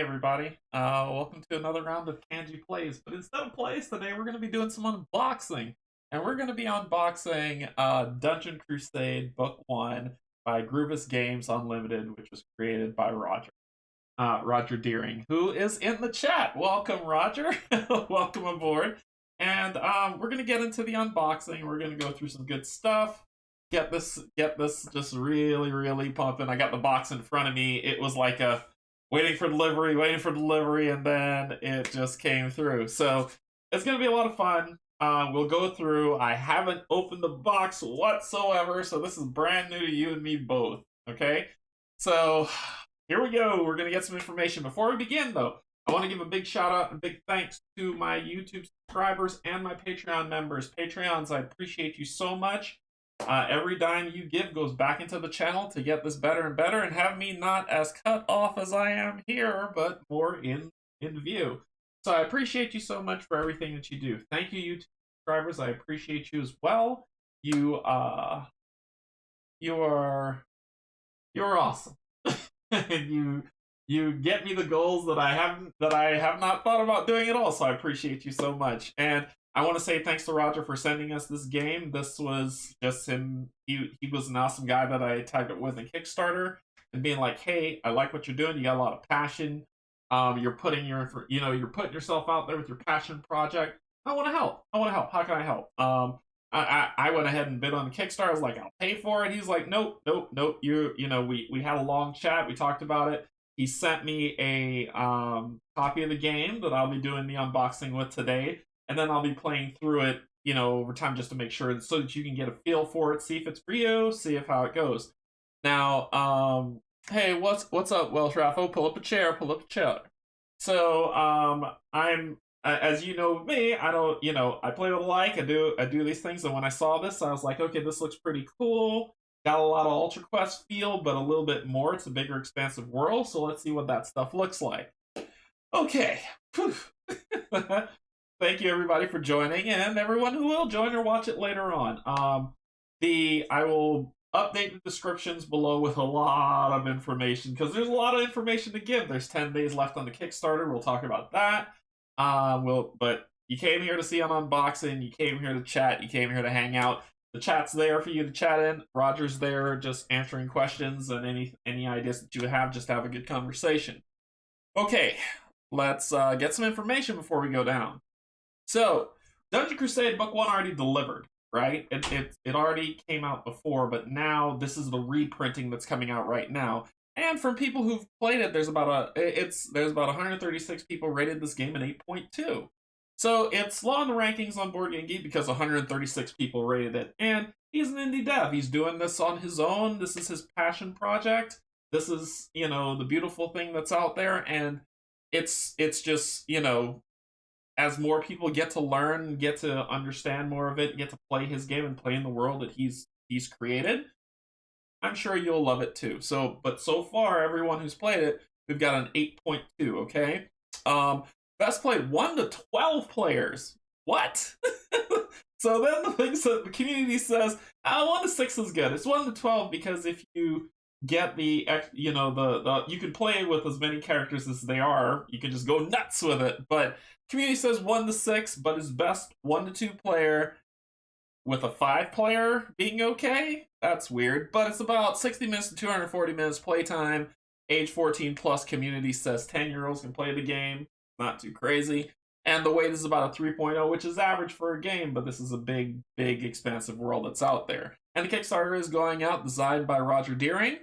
everybody. Welcome to another round of Canje Plays. But instead of plays today, we're going to be doing some unboxing. And we're going to be unboxing Dungeon Crusade Book 1 by Groovis Games Unlimited, which was created by Roger Deering, who is in the chat. Welcome, Roger. Welcome aboard. And we're going to get into the unboxing. We're going to go through some good stuff. Get this just really pumping. I got the box in front of me. It was like a waiting for delivery, and then it just came through. So it's gonna be a lot of fun. We'll go through. I haven't opened the box whatsoever, so this is brand new to you and me both. Okay, so here we go. We're gonna get some information. Before we begin, though, I want to give a big shout out and big thanks to my YouTube subscribers and my Patreon members. Patreons, I appreciate you so much. Every dime you give goes back into the channel to get this better and better and have me not as cut off as I am here, but more in view. So I appreciate you so much for everything that you do. Thank you, YouTube subscribers. I appreciate you as well. You're awesome. And you get me the goals that I have not thought about doing at all. So I appreciate you so much. And I want to say thanks to Roger for sending us this game. This was just him. He was an awesome guy that I tagged it with in Kickstarter and being like, hey, I like what you're doing. You got a lot of passion. You're putting yourself out there with your passion project. I want to help. How can I help? I went ahead and bid on the Kickstarter. I was like, I'll pay for it. He's like, nope. We had a long chat. We talked about it. He sent me a copy of the game that I'll be doing the unboxing with today. And then I'll be playing through it, over time just to make sure so that you can get a feel for it, see if it's for you, see how it goes. Now, hey, what's up, Welsh Raffo? Pull up a chair. So, I'm, as you know me, I don't, I play with a like, I do these things, and when I saw this, I was like, okay, this looks pretty cool. Got a lot of Ultra Quest feel, but a little bit more. It's a bigger, expansive world, so let's see what that stuff looks like. Okay. Thank you, everybody, for joining, and everyone who will join or watch it later on. I will update the descriptions below with a lot of information, because there's a lot of information to give. There's 10 days left on the Kickstarter. We'll talk about that. But you came here to see an unboxing. You came here to chat. You came here to hang out. The chat's there for you to chat in. Roger's there just answering questions and any ideas that you have. Just have a good conversation. Okay, let's get some information before we go down. So, Dungeon Crusade Book 1 already delivered, right? It already came out before, but now this is the reprinting that's coming out right now. And from people who've played it, there's about 136 people rated this game an 8.2. So it's low in the rankings on Board Game Geek because 136 people rated it. And he's an indie dev. He's doing this on his own. This is his passion project. This is, the beautiful thing that's out there. And it's just, as more people get to learn, get to understand more of it, get to play his game and play in the world that he's created, I'm sure you'll love it too. But so far, everyone who's played it, we've got an 8.2, okay? Best played 1 to 12 players. What? So then the things that the community says, 1 to 6 is good. It's 1 to 12 because if you get you can play with as many characters as they are. You can just go nuts with it. But community says 1 to 6, but is best 1 to 2 player with a 5 player being okay. That's weird, but it's about 60 minutes to 240 minutes playtime. Age 14 plus. Community says 10-year-olds can play the game. Not too crazy. And the weight is about a 3.0, which is average for a game, but this is a big, expansive world that's out there. And the Kickstarter is going out, designed by Roger Deering.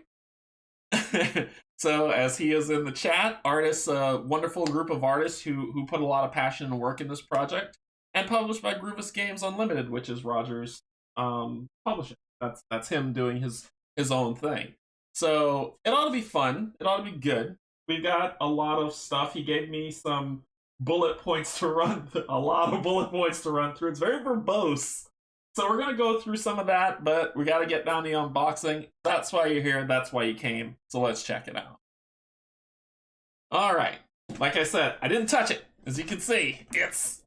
So, as he is in the chat, artists, a wonderful group of artists who put a lot of passion and work in this project, and published by Groovis Games Unlimited, which is Roger's publishing. That's him doing his own thing. So it ought to be fun. It ought to be good. We got a lot of stuff. He gave me some bullet points to run. A lot of bullet points to run through. It's very verbose. So we're going to go through some of that, but we got to get down to the unboxing. That's why you're here. That's why you came. So let's check it out. All right. Like I said, I didn't touch it. As you can see, it's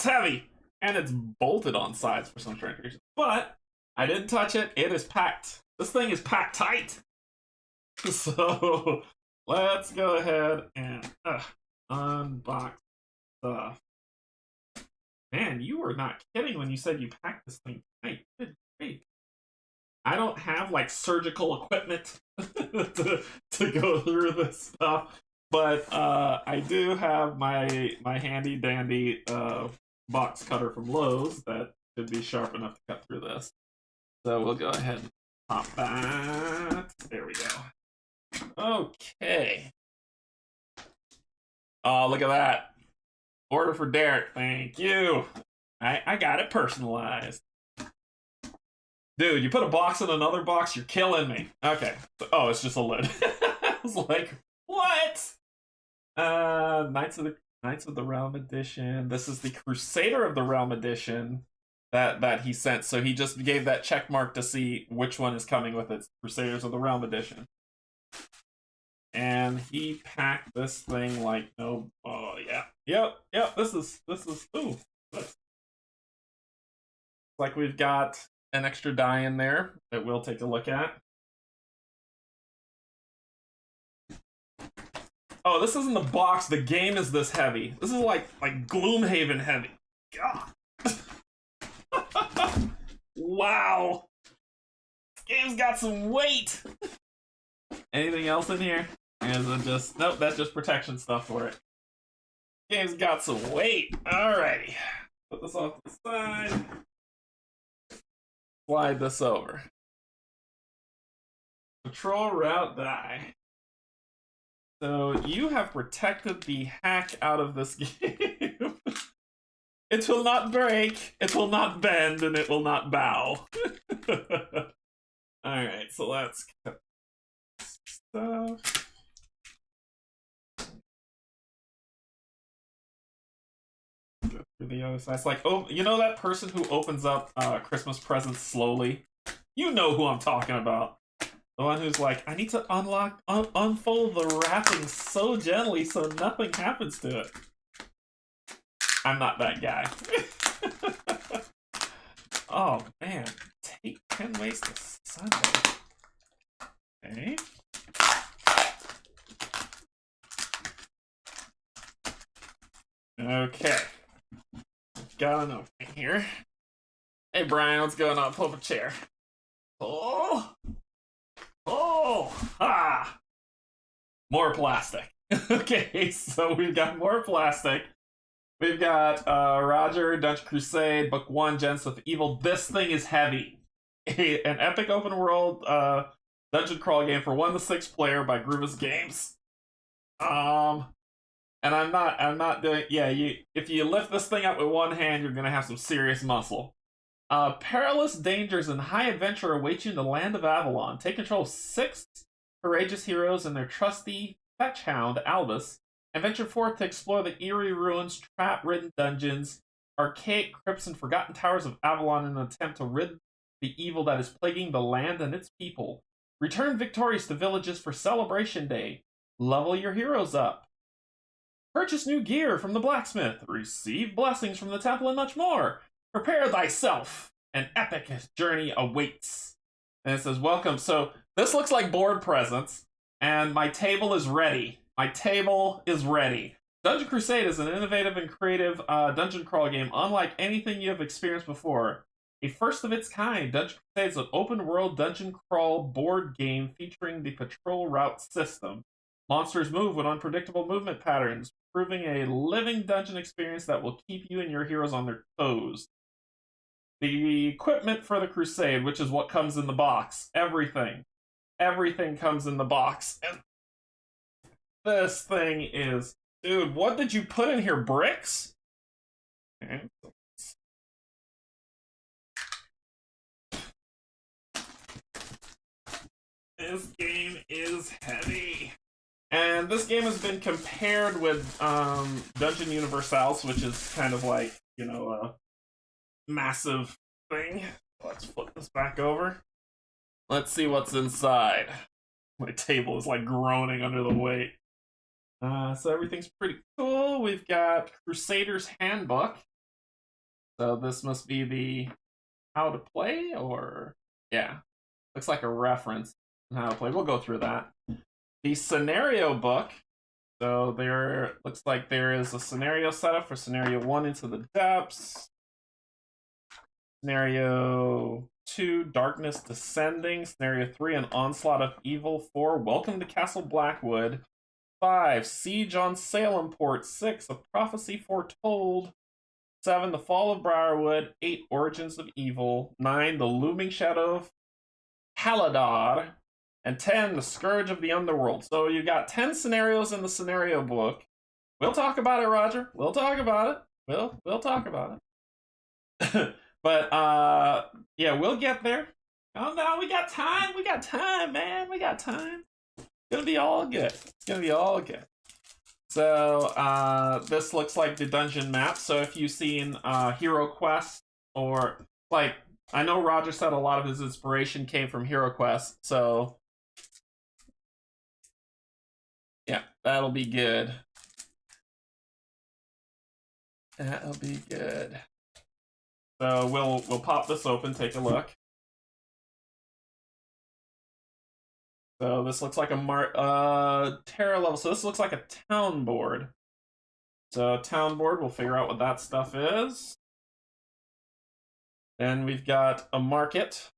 heavy. And it's bolted on sides for some strange reason. But I didn't touch it. It is packed. This thing is packed tight. So let's go ahead and unbox stuff. Man, you were not kidding when you said you packed this thing tonight. Good grief. I don't have like surgical equipment to go through this stuff, but I do have my handy dandy box cutter from Lowe's that should be sharp enough to cut through this. So we'll go ahead and pop that. There we go. Okay. Oh, look at that. Order for Derek. Thank you. I got it personalized. Dude, you put a box in another box, you're killing me. Okay. Oh, it's just a lid. I was like, what? Knights of the Realm edition. This is the Crusader of the Realm edition that he sent. So he just gave that check mark to see which one is coming with it. Crusaders of the Realm edition. And he packed this thing like no. Oh yeah. Yep. This is ooh. This. Like we've got an extra die in there that we'll take a look at. Oh, this isn't the box. The game is this heavy. This is like Gloomhaven heavy. God. Wow. This game's got some weight. Anything else in here? Or is it just... Nope, that's just protection stuff for it. Game's got some weight. Alrighty. Put this off to the side. Slide this over. Patrol route die. So you have protected the hack out of this game. It will not break, it will not bend, and it will not bow. Alright, so let's cut stuff. Go through the other side. It's like, oh, you know that person who opens up Christmas presents slowly? You know who I'm talking about. The one who's like, I need to unfold the wrapping so gently so nothing happens to it. I'm not that guy. Oh, man. Take 10 ways to Sunday. Okay. Okay. Got an opening here. Hey, Brian, what's going on? Pull up a chair. More plastic. Okay, so we've got more plastic. We've got Roger, Dungeon Crusade, Book 1, Gens of Evil. This thing is heavy. An epic open world dungeon crawl game for 1 to 6 player by Groovis Games. And I'm not doing... Yeah, if you lift this thing up with one hand, you're gonna have some serious muscle. Perilous dangers and high adventure await you in the land of Avalon. Take control of 6 courageous heroes and their trusty fetch hound, Albus, and venture forth to explore the eerie ruins, trap-ridden dungeons, archaic crypts, and forgotten towers of Avalon in an attempt to rid the evil that is plaguing the land and its people. Return victorious to villages for Celebration Day. Level your heroes up. Purchase new gear from the blacksmith. Receive blessings from the temple and much more. Prepare thyself. An epic journey awaits. And it says, welcome. So this looks like board presents, and my table is ready. My table is ready. Dungeon Crusade is an innovative and creative dungeon crawl game unlike anything you have experienced before. A first of its kind, Dungeon Crusade is an open-world dungeon crawl board game featuring the patrol route system. Monsters move with unpredictable movement patterns, proving a living dungeon experience that will keep you and your heroes on their toes. The equipment for the Crusade, which is what comes in the box. Everything comes in the box. And this thing is... Dude, what did you put in here? Bricks? Okay. This game is heavy. And this game has been compared with Dungeon Universals, which is kind of like, you know, a massive thing. Let's flip this back over. Let's see what's inside. My table is like groaning under the weight. So everything's pretty cool. We've got Crusader's Handbook. So this must be the how to play, or yeah, looks like a reference on how to play. We'll go through that. The scenario book. So there looks like there is a scenario setup for scenario 1, Into the Depths. Scenario 2, Darkness Descending. Scenario 3, An Onslaught of Evil. 4, Welcome to Castle Blackwood. 5, Siege on Salem Port. 6, A Prophecy Foretold. 7, The Fall of Briarwood. 8, Origins of Evil. 9, The Looming Shadow of Haladar. And 10, The Scourge of the Underworld. So you got 10 scenarios in the scenario book. We'll talk about it, Roger. We'll talk about it. We'll talk about it. But yeah, we'll get there. Oh no, we got time. We got time, man. We got time. It's gonna be all good. It's gonna be all good. So this looks like the dungeon map. So if you've seen Hero Quest, or like, I know Roger said a lot of his inspiration came from Hero Quest, so yeah, that'll be good. That'll be good. So we'll pop this open, take a look. So this looks like a terra level. So this looks like a town board. So town board, we'll figure out what that stuff is. Then we've got a market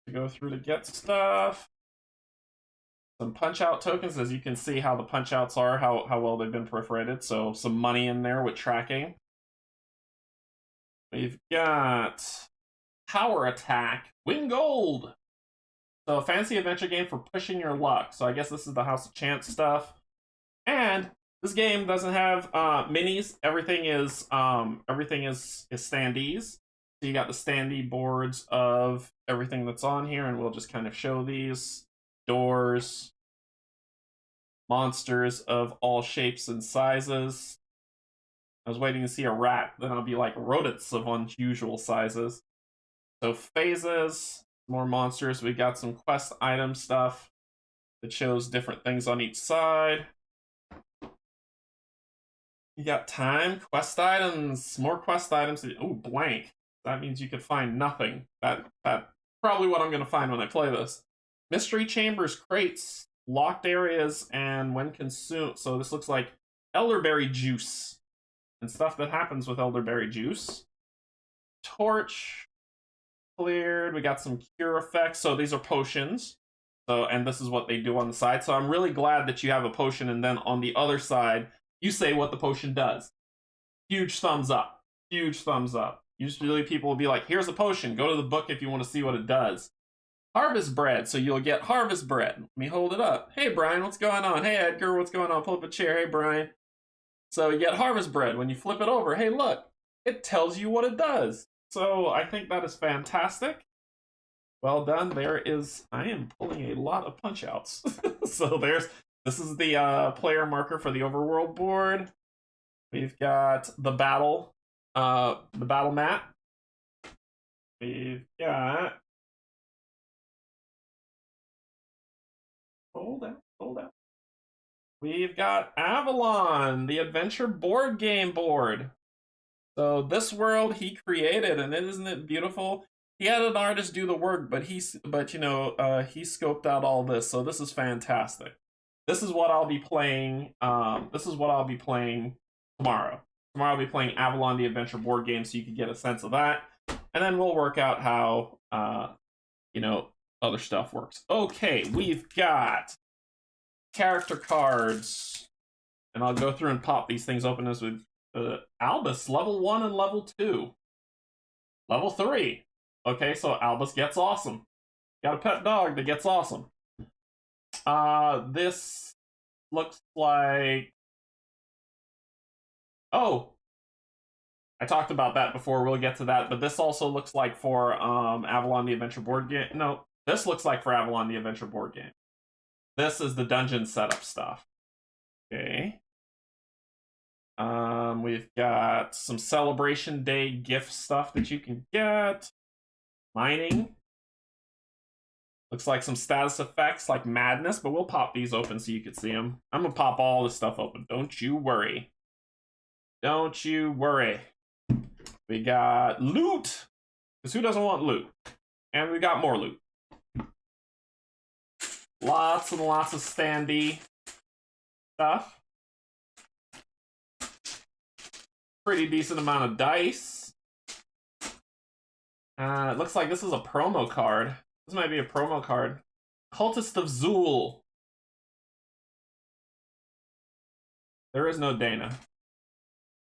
to go through to get stuff. Some punch-out tokens, as you can see how the punch-outs are, how well they've been perforated. So some money in there with tracking. We've got Power Attack, Win Gold. So a fancy adventure game for pushing your luck. So I guess this is the House of Chance stuff. And this game doesn't have minis. Everything is standees. So you got the standee boards of everything that's on here, and we'll just kind of show these. Doors, monsters of all shapes and sizes. I was waiting to see a rat, then I'll be like rodents of unusual sizes. So phases, more monsters. We got some quest item stuff that shows different things on each side. You got time, quest items, more quest items. Oh, blank. That means you could find nothing. That's probably what I'm going to find when I play this. Mystery chambers, crates, locked areas, and when consumed. So this looks like elderberry juice and stuff that happens with elderberry juice. Torch cleared. We got some cure effects. So these are potions. So, and this is what they do on the side. So I'm really glad that you have a potion, and then on the other side, you say what the potion does. Huge thumbs up. Huge thumbs up. Usually people will be like, here's a potion. Go to the book if you want to see what it does. Harvest bread, so you'll get harvest bread. Let me hold it up. Hey, Brian, what's going on? Hey, Edgar, what's going on? Pull up a chair. Hey, Brian. So you get harvest bread. When you flip it over, hey, look, it tells you what it does. So I think that is fantastic. Well done. I am pulling a lot of punch outs. So this is the player marker for the overworld board. We've got the battle mat. We've got Hold out. We've got Avalon, the adventure board game board. So this world he created, and isn't it beautiful? He had an artist do the work, but he scoped out all this. So this is fantastic. This is what I'll be playing. This is what I'll be playing tomorrow. Tomorrow I'll be playing Avalon, the adventure board game, so you can get a sense of that, and then we'll work out how other stuff works. Okay, we've got character cards, and I'll go through and pop these things open as with Albus, level 1 and level 2. Level 3. Okay, so Albus gets awesome. Got a pet dog that gets awesome. This looks like... Oh! I talked about that before, we'll get to that, but this also looks like for Avalon the Adventure board game. No, this looks like for Avalon the Adventure board game. This is the dungeon setup stuff. Okay. We've got some Celebration Day gift stuff that you can get. Mining. Looks like some status effects like Madness, but we'll pop these open so you can see them. I'm gonna pop all this stuff open. Don't you worry. Don't you worry. We got loot. Because who doesn't want loot? And we got more loot. Lots and lots of standee stuff. Pretty decent amount of dice. It looks like this is a promo card. This might be a promo card. Cultist of Zool. There is no Dana.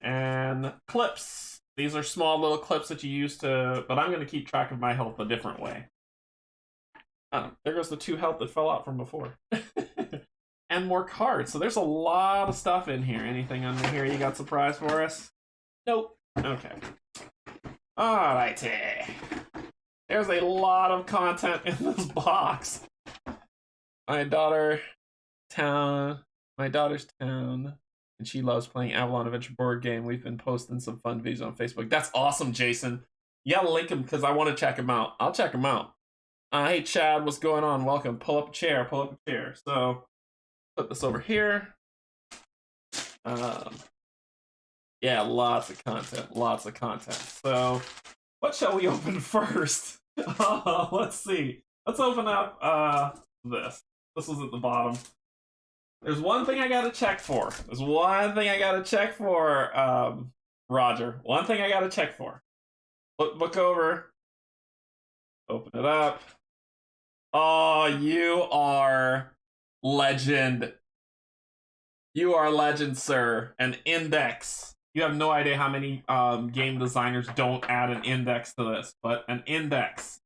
And clips. These are small little clips that you use to... But I'm going to keep track of my health a different way. Oh, there goes the 2 health that fell out from before. And more cards. So there's a lot of stuff in here. Anything under here you got surprise for us? Nope. Okay. Alrighty. There's a lot of content in this box. My daughter's town, and she loves playing Avalon Adventure board game. We've been posting some fun videos on Facebook. That's awesome, Jason. Yeah, link him because I want to check him out. I'll check him out. Hey, Chad, what's going on? Welcome. Pull up a chair. Pull up a chair. So, put this over here. Yeah, lots of content. Lots of content. So, what shall we open first? Let's see. Let's open up this. This is at the bottom. There's one thing I gotta check for. There's one thing I gotta check for, Roger. One thing I gotta check for. Look over. Open it up. Oh, you are legend. You are legend, sir. An index. You have no idea how many game designers don't add an index to this, but an index.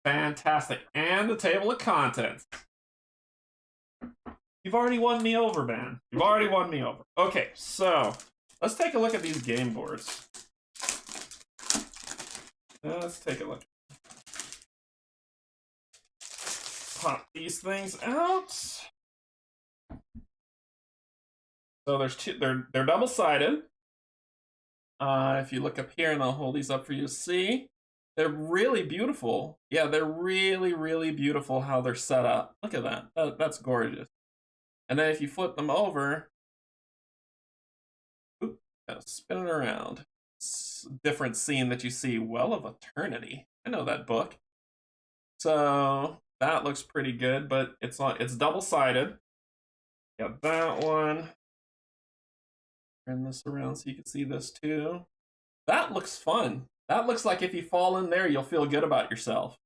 Fantastic. And the table of contents. You've already won me over, man. You've already won me over. Okay, so let's take a look at these game boards. Let's take a look. Pop these things out. So there's 2. They're double-sided. If you look up here, and I'll hold these up for you to see, they're really beautiful. Yeah, they're really, really beautiful how they're set up. Look at that. That's gorgeous. And then if you flip them over, spin it around. It's a different scene that you see. Well of Eternity. I know that book. So that looks pretty good, but it's double-sided. Got that one. Turn this around so you can see this too. That looks fun. That looks like if you fall in there, you'll feel good about yourself.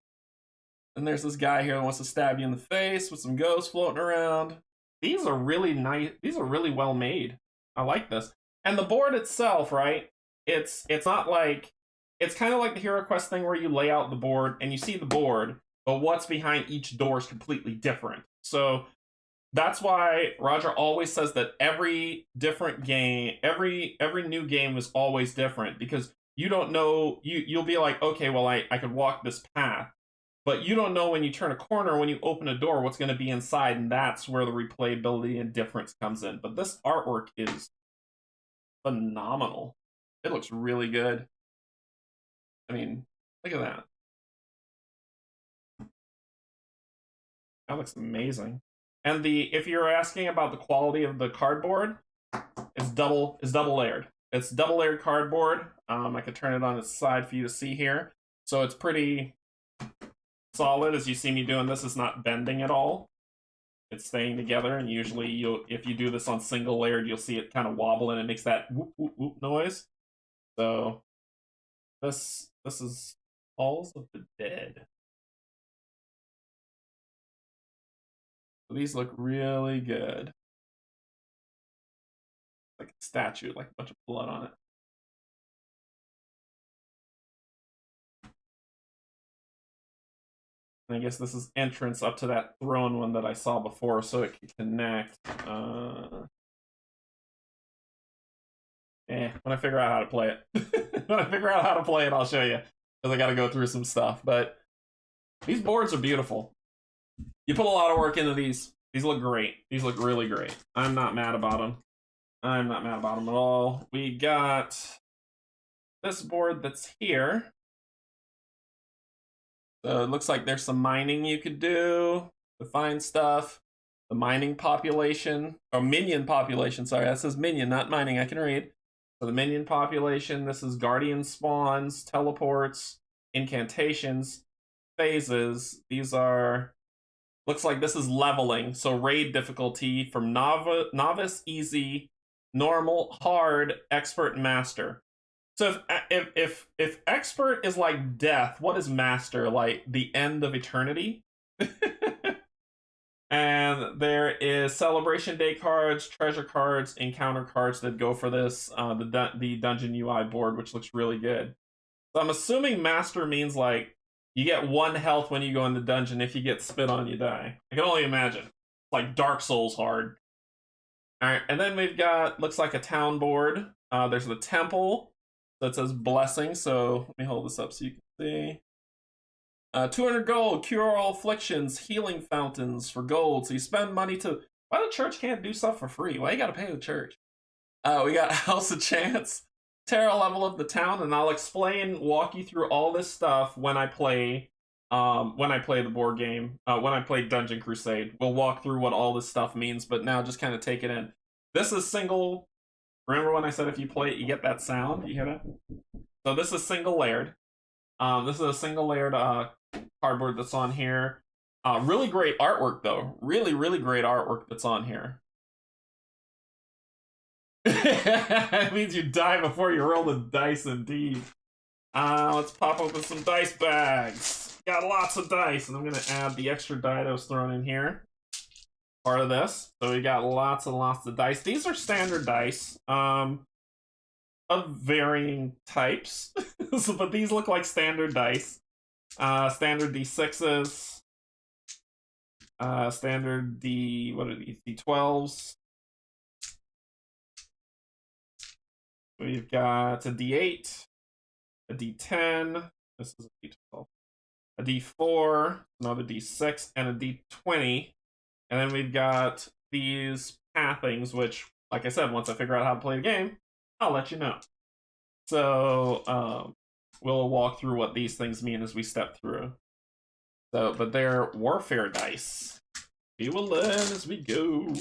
And there's this guy here that wants to stab you in the face with some ghosts floating around. These are really nice. These are really well made. I like this. And the board itself, right? It's not like... It's kind of like the Hero Quest thing where you lay out the board and you see the board, but what's behind each door is completely different. So that's why Roger always says that every different game, every new game is always different, because you don't know, you'll be like, okay, well, I could walk this path, but you don't know when you turn a corner, when you open a door, what's going to be inside, and that's where the replayability and difference comes in. But this artwork is phenomenal. It looks really good. I mean, look at that. That looks amazing. And if you're asking about the quality of the cardboard, it's double layered. It's double layered cardboard. I could turn it on its side for you to see here. So it's pretty solid. As you see me doing this, it's not bending at all. It's staying together, and usually if you do this on single layered, you'll see it kind of wobble and it makes that whoop whoop whoop noise. So this is Halls of the Dead. So these look really good. Like a statue, like a bunch of blood on it. And I guess this is entrance up to that throne one that I saw before, so it can connect. When I figure out how to play it. When I figure out how to play it, I'll show you. Because I gotta go through some stuff. But these boards are beautiful. You put a lot of work into these. These look great. These look really great. I'm not mad about them. I'm not mad about them at all. We got this board that's here. So it looks like there's some mining you could do to find stuff. The mining population, or minion population, sorry, that says minion, not mining, I can read. So the minion population, this is guardian spawns, teleports, incantations, phases. These are Looks like this is leveling. So raid difficulty from novice, easy, normal, hard, expert, master. So if expert is like death, what is master? Like the end of eternity? And there is celebration day cards, treasure cards, encounter cards that go for this. The dungeon UI board, which looks really good. So I'm assuming master means like you get 1 health when you go in the dungeon. If you get spit on, you die. I can only imagine. Like Dark Souls hard. All right, and then we've got looks like a town board. There's the temple that says blessing. So let me hold this up so you can see. 200 gold, cure all afflictions, healing fountains for gold. So you spend money to. Why the church can't do stuff for free? Why you gotta pay the church? We got House of Chance, Terra level of the town, and I'll walk you through all this stuff when I play the board game. When I play Dungeon Crusade, we'll walk through what all this stuff means. But now just kind of take it in. This is single. Remember when I said if you play it, you get that sound? You hear that? So this is single layered. This is a single layered cardboard that's on here. Really great artwork though. Really, really great artwork that's on here. It means you die before you roll the dice indeed. Let's pop open some dice bags. Got lots of dice, and I'm gonna add the extra die that was thrown in here. Part of this. So we got lots and lots of dice. These are standard dice. Of varying types. But these look like standard dice. Standard D6s. Standard D... What are these? D12s. We've got a D8. A D10. This is a D12. A D4. Another D6. And a D20. And then we've got these pathings, which, like I said, once I figure out how to play the game, I'll let you know. So, we'll walk through what these things mean as we step through. So, but they're warfare dice. We will learn as we go.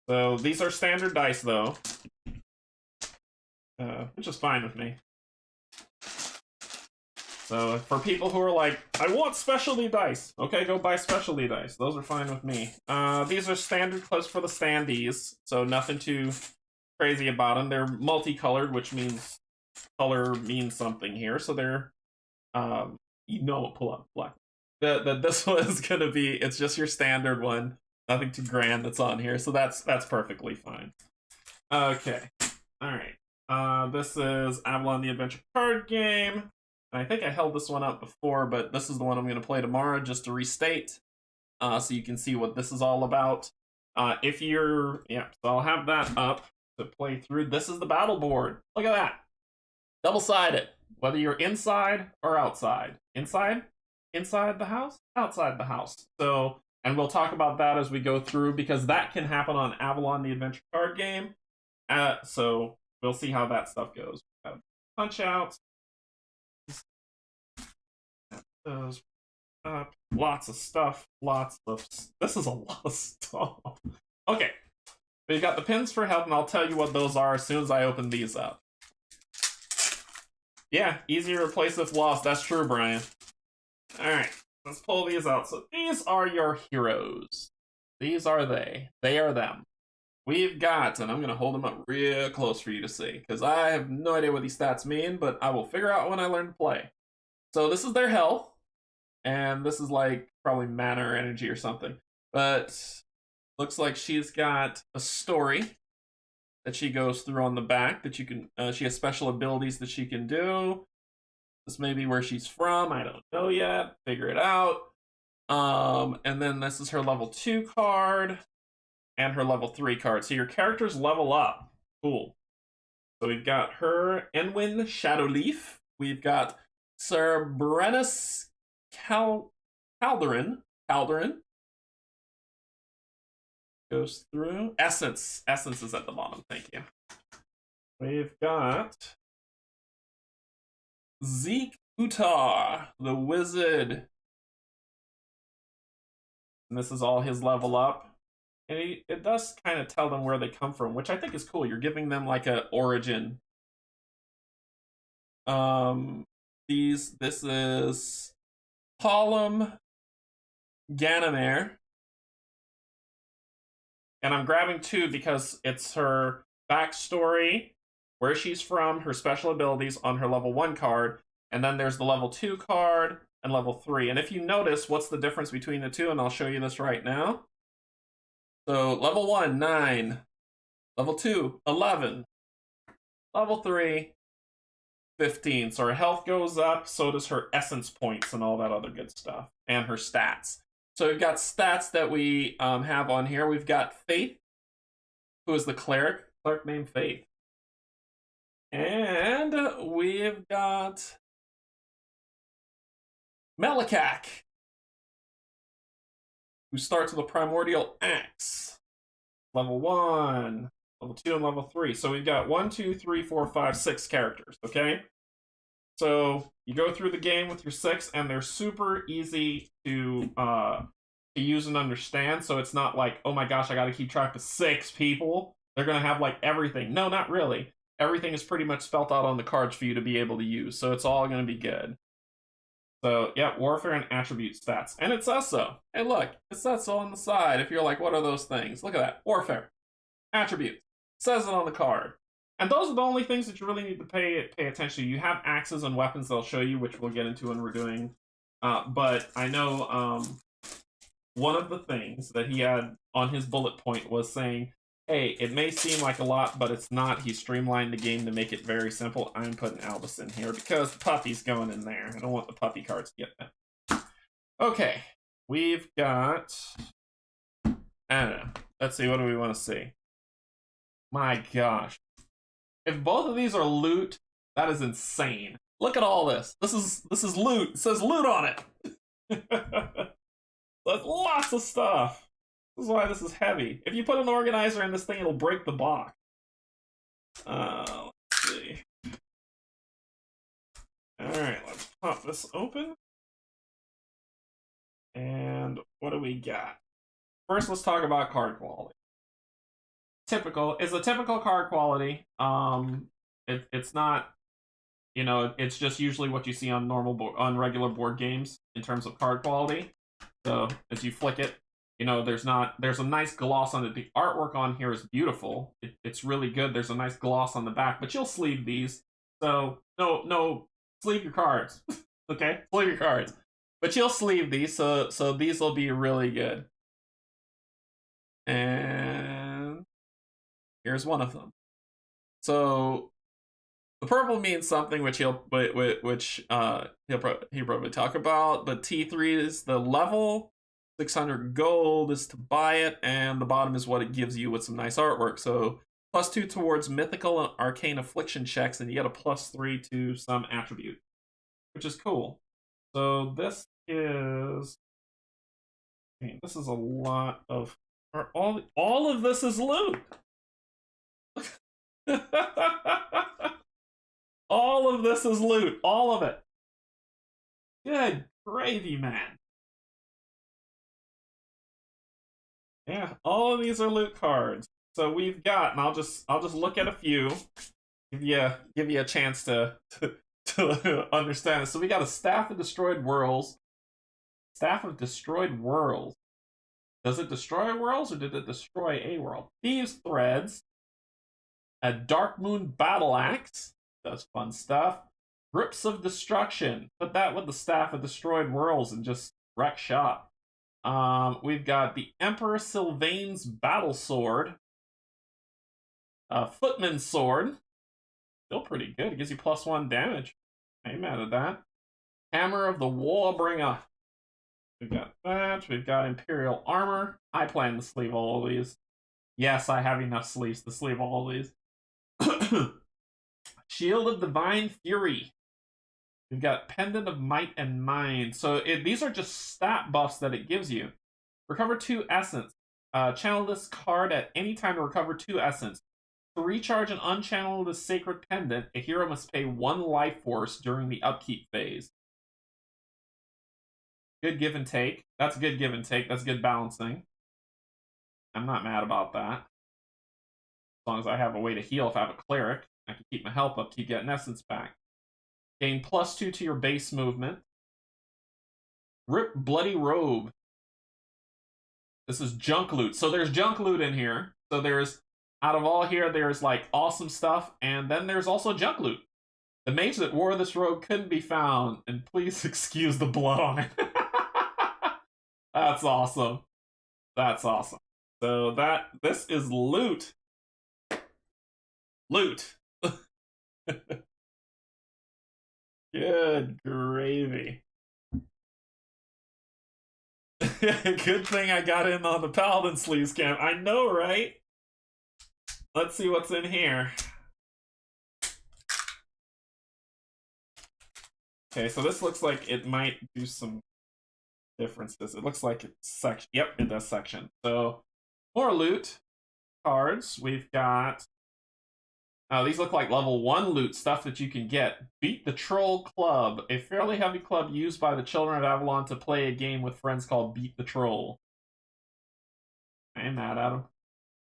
So, these are standard dice, though. Which is fine with me. So, for people who are like, I want specialty dice. Okay, go buy specialty dice. Those are fine with me. These are standard clips for the standees. So, nothing too crazy about them. They're multicolored, which means color means something here. So they're, pull up black. This one is gonna be. It's just your standard one. Nothing too grand that's on here. So that's perfectly fine. Okay, all right. This is Avalon the Adventure card game. And I think I held this one up before, but this is the one I'm gonna play tomorrow just to restate, so you can see what this is all about. So I'll have that up to play through. This is the battle board. Look at that. Double-sided. Whether you're inside or outside. Inside the house, outside the house. So, and we'll talk about that as we go through, because that can happen on Avalon the Adventure card game. So we'll see how that stuff goes. Punch outs. Those up. Lots of stuff. This is a lot of stuff. Okay. We've got the pins for help, and I'll tell you what those are as soon as I open these up. Yeah, easy to replace if lost. That's true, Brian. Alright, let's pull these out. So these are your heroes. These are they. They are them. We've got, and I'm going to hold them up real close for you to see, because I have no idea what these stats mean, but I will figure out when I learn to play. So this is their health, and this is like probably mana or energy or something. But looks like she's got a story that she goes through on the back that you can, she has special abilities that she can do. This may be where she's from. I don't know yet. Figure it out. And then this is her level 2 card and her level 3 card. So your characters level up. Cool. So we've got her, Enwyn Shadowleaf. We've got Sir Brennus Calderin. Goes through. Essence is at the bottom. Thank you. We've got Zeke Utar, the wizard. And this is all his level up. And it does kind of tell them where they come from, which I think is cool. You're giving them like a origin. This is Palom Ganymede. And I'm grabbing 2 because it's her backstory, where she's from, her special abilities on her level 1 card, and then there's the level 2 card and level 3. And if you notice, what's the difference between the two? And I'll show you this right now. So level 1, 9. Level 2, 11. Level 3, 15. So her health goes up, so does her essence points and all that other good stuff, and her stats. So we've got stats that we have on here. We've got Faith, who is the cleric named Faith. And we've got Melikak, who starts with a primordial axe. Level 1, level 2, and level 3. So we've got 1, 2, 3, 4, 5, 6 characters, okay? So you go through the game with your 6, and they're super easy to use and understand. So it's not like, oh my gosh, I got to keep track of 6 people. They're going to have like everything. No, not really. Everything is pretty much spelled out on the cards for you to be able to use. So it's all going to be good. So yeah, warfare and attribute stats. And it says so. Hey look, it says so on the side. If you're like, what are those things? Look at that. Warfare. Attributes. It says it on the card. And those are the only things that you really need to pay attention to. You have axes and weapons they'll show you, which we'll get into when we're doing. But I know one of the things that he had on his bullet point was saying, hey, it may seem like a lot, but it's not. He streamlined the game to make it very simple. I'm putting Albus in here because the puppy's going in there. I don't want the puppy cards to get that. Okay, we've got... I don't know. Let's see, what do we want to see? My gosh. If both of these are loot, that is insane. Look at all this. This is loot. It says loot on it. That's lots of stuff. This is why this is heavy. If you put an organizer in this thing, it'll break the box. Let's see. Alright, let's pop this open. And what do we got? First, let's talk about card quality. It's a typical card quality. It's not, you know, it's just usually what you see on on regular board games in terms of card quality. So as you flick it, you know, there's a nice gloss on it. The artwork on here is beautiful. It's really good. There's a nice gloss on the back, but you'll sleeve these. So no, sleeve your cards. Okay, sleeve your cards. But you'll sleeve these, so these will be really good. And here's one of them. So the purple means something which he'll probably talk about. But T3 is the level. 600 gold is to buy it, and the bottom is what it gives you with some nice artwork. So +2 towards mythical and arcane affliction checks, and you get a +3 to some attribute, which is cool. So this is, I mean, this is a lot of, all of this is loot. All of this is loot, all of it. Good gravy, man. Yeah, all of these are loot cards. So we've got, and I'll just look at a few, give you a chance to understand it. So we got a Staff of Destroyed Worlds. Staff of Destroyed Worlds. Does it destroy worlds or did it destroy a world? Thieves' Threads. A Dark Moon Battle Axe. Does fun stuff. Grips of Destruction. Put that with the Staff of Destroyed Worlds and just wreck shop. We've got the Emperor Sylvain's Battle Sword. Footman's Sword. Still pretty good. It gives you +1 damage. I'm mad at that. Hammer of the Warbringer. We've got that. We've got Imperial Armor. I plan to sleeve all of these. Yes, I have enough sleeves to sleeve all of these. Shield of Divine Fury. We've got Pendant of Might and Mind. So these are just stat buffs that it gives you. Recover 2 essence. Channel this card at any time to recover 2 essence. To recharge and unchannel the Sacred Pendant, a hero must pay 1 life force during the upkeep phase. Good give and take. That's good give and take. That's good balancing. I'm not mad about that. As long as I have a way to heal if I have a cleric, I can keep my health up to get an essence back. Gain +2 to your base movement. Rip Bloody Robe. This is junk loot. So there's junk loot in here. So there's, out of all here, there's like awesome stuff, and then there's also junk loot. The mage that wore this robe couldn't be found, and please excuse the blood on it. That's awesome. That's awesome. So this is loot. Loot. Good gravy. Good thing I got in on the Paladin sleeves camp. I know, right? Let's see what's in here. Okay, so this looks like it might do some differences. It looks like it's section. Yep, it does section. So more loot cards. We've got. These look like level 1 loot stuff that you can get. Beat the Troll Club, a fairly heavy club used by the children of Avalon to play a game with friends called Beat the Troll. I ain't mad at him.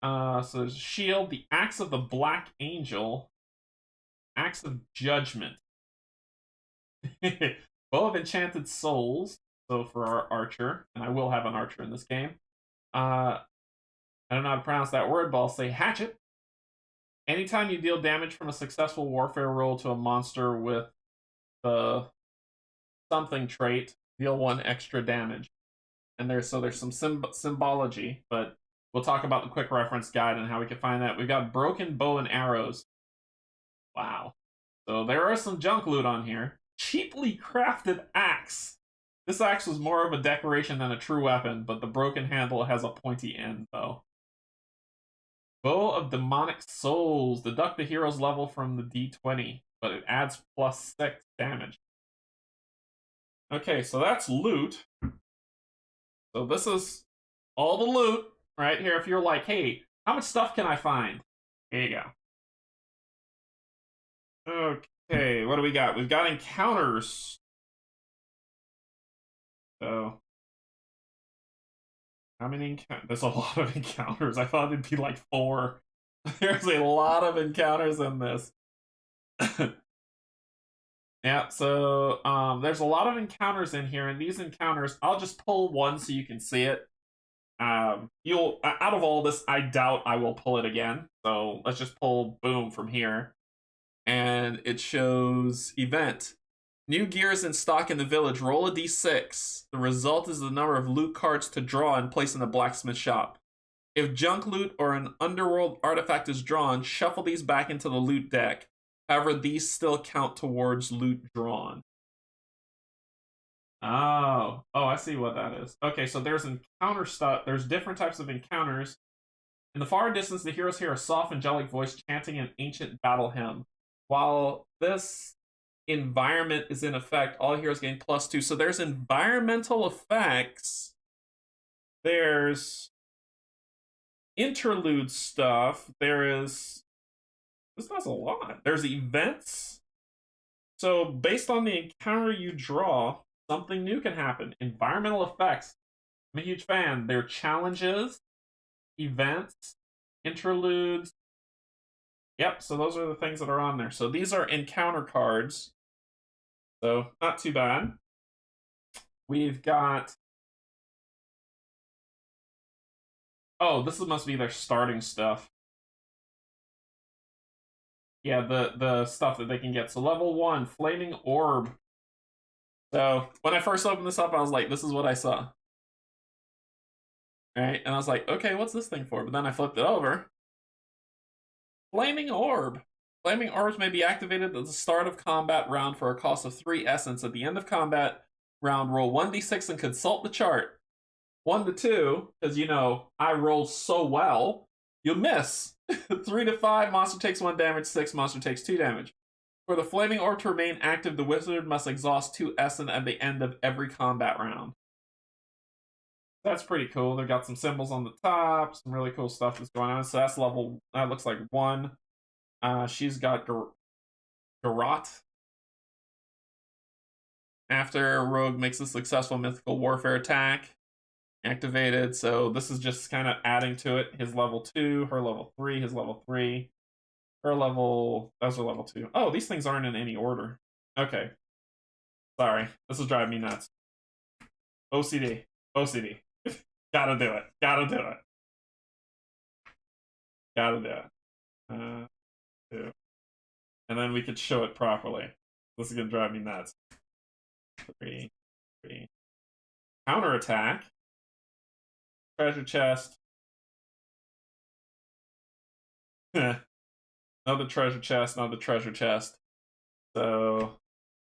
So there's Shield, the Axe of the Black Angel, Axe of Judgment, Bow of Enchanted Souls, so for our archer, and I will have an archer in this game. I don't know how to pronounce that word, but I'll say Hatchet. Anytime you deal damage from a successful warfare roll to a monster with the something trait, deal 1 extra damage. And there's some symbology, but we'll talk about the quick reference guide and how we can find that. We've got broken bow and arrows. Wow. So there are some junk loot on here. Cheaply crafted axe. This axe was more of a decoration than a true weapon, but the broken handle has a pointy end, though. Bow of Demonic Souls. Deduct the hero's level from the D20, but it adds +6 damage. Okay, so that's loot. So this is all the loot right here. If you're like, hey, how much stuff can I find? Here you go. Okay, what do we got? We've got encounters. So, how many encounters? There's a lot of encounters. I thought it'd be like 4. There's a lot of encounters in this. Yeah, so there's a lot of encounters in here, and these encounters, I'll just pull one so you can see it. You'll out of all this, I doubt I will pull it again. So let's just pull boom from here, and it shows event. New gear is in stock in the village. Roll a d6. The result is the number of loot cards to draw and place in the blacksmith shop. If junk loot or an underworld artifact is drawn, shuffle these back into the loot deck. However, these still count towards loot drawn. Oh, I see what that is. Okay, so there's encounter stuff. There's different types of encounters. In the far distance, the heroes hear a soft, angelic voice chanting an ancient battle hymn. While this environment is in effect, all heroes gain +2. So there's environmental effects. There's interlude stuff. This does a lot. There's events. So based on the encounter you draw, something new can happen. Environmental effects. I'm a huge fan. There are challenges, events, interludes. Yep, so those are the things that are on there. So these are encounter cards. So not too bad. We've got... Oh, this must be their starting stuff. Yeah, the stuff that they can get. So level 1, Flaming Orb. So when I first opened this up, I was like, this is what I saw. Right? And I was like, okay, what's this thing for? But then I flipped it over. Flaming Orb. Flaming Orbs may be activated at the start of combat round for a cost of 3 essence. At the end of combat round, roll 1d6 and consult the chart. 1 to 2, because, you know, I roll so well, you miss. 3 to 5, monster takes 1 damage. 6, monster takes 2 damage. For the Flaming Orb to remain active, the wizard must exhaust 2 essence at the end of every combat round. That's pretty cool. They've got some symbols on the top, some really cool stuff that's going on. So that's level, that looks like 1. She's got Garrote. After a rogue makes a successful mythical warfare attack, activated. So this is just kind of adding to it. His level 2, her level 3, his level 3, her level, those are level 2. Oh, these things aren't in any order. Okay. Sorry. This is driving me nuts. OCD. Gotta do it. Gotta do it. Gotta do it. Two. And then we could show it properly. This is gonna drive me nuts. 3. Counterattack. Treasure chest. Another treasure chest, another treasure chest. So,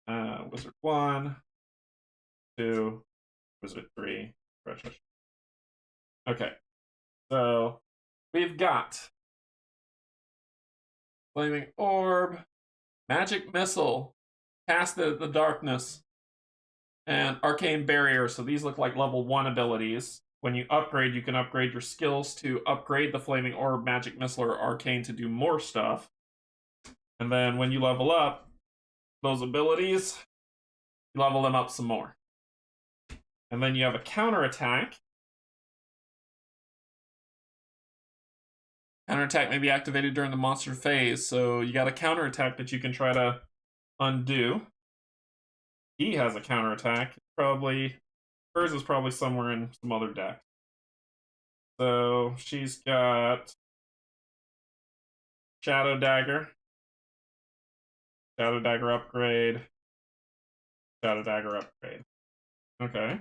wizard 1, 2, wizard 3, treasure. Okay, so we've got flaming orb, magic missile, cast the darkness, and arcane barrier. So these look like level 1 abilities. When you upgrade, you can upgrade your skills to upgrade the flaming orb, magic missile, or arcane to do more stuff. And then when you level up those abilities, you level them up some more. And then you have a counterattack. Counterattack may be activated during the monster phase, so you got a counterattack that you can try to undo. He has a counterattack. Probably hers is probably somewhere in some other deck. So she's got Shadow Dagger. Shadow Dagger upgrade. Shadow Dagger upgrade. Okay.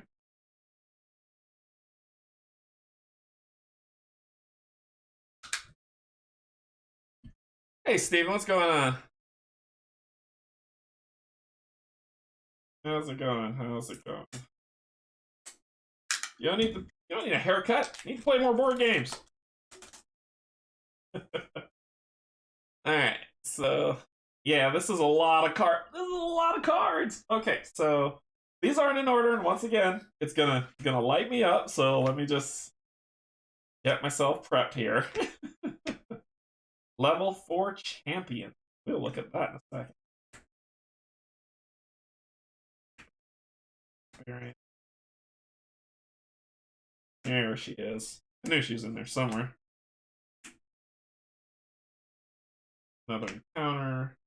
Hey, Steven, what's going on? How's it going? How's it going? You don't need a haircut. You need to play more board games. Alright, so yeah, this is a lot of cards. Okay, so these aren't in order, and once again, it's gonna light me up, so let me just get myself prepped here. Level 4 champion. We'll look at that in a second. Alright. There she is. I knew she was in there somewhere. Another encounter.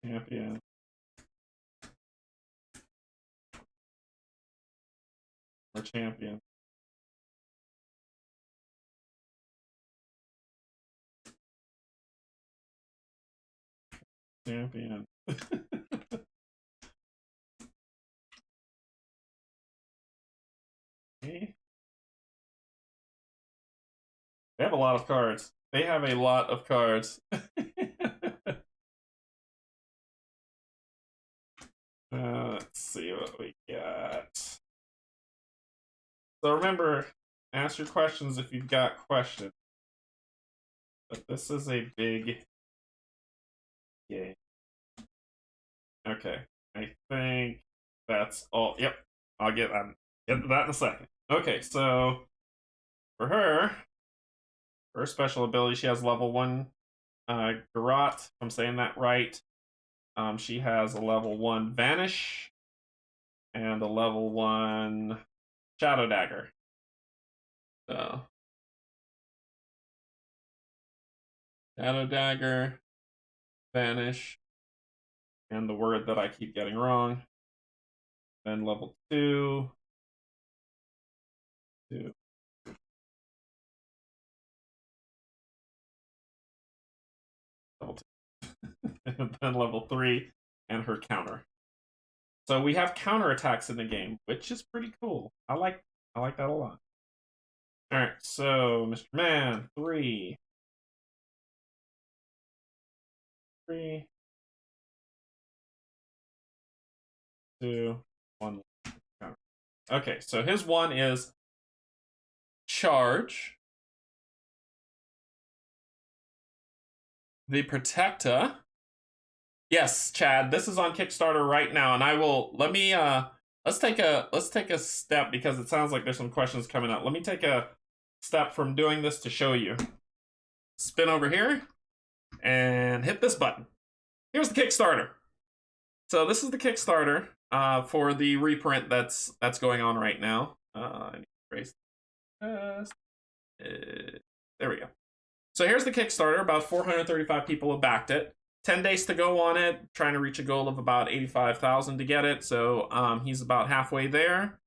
Champion. Or champion. Champion. Okay. They have a lot of cards. They have a lot of cards. Let's see what we got. So remember, ask your questions if you've got questions. But this is a big game. Okay, I think that's all. Yep, I'll get to that in a second. Okay, so for her special ability, she has level 1 Garrote, if I'm saying that right. She has a level 1 Vanish and a level 1 Shadow Dagger. So Shadow Dagger, Vanish, and the word that I keep getting wrong. Then level 2. Level 2. And then level 3, and her counter. So we have counterattacks in the game, which is pretty cool. I like that a lot. Alright, so Mr. Man, 3. 3. 2. 1. Okay, so his one is charge. The Protector. Yes, Chad, this is on Kickstarter right now, and I will let's take a step because it sounds like there's some questions coming up. Let me take a step from doing this to show you. Spin over here and hit this button. Here's the Kickstarter. So this is the Kickstarter for the reprint that's going on right now. I need to erase this. There we go. So here's the Kickstarter. About 435 people have backed it. 10 days to go on it. Trying to reach a goal of about 85,000 to get it. So he's about halfway there.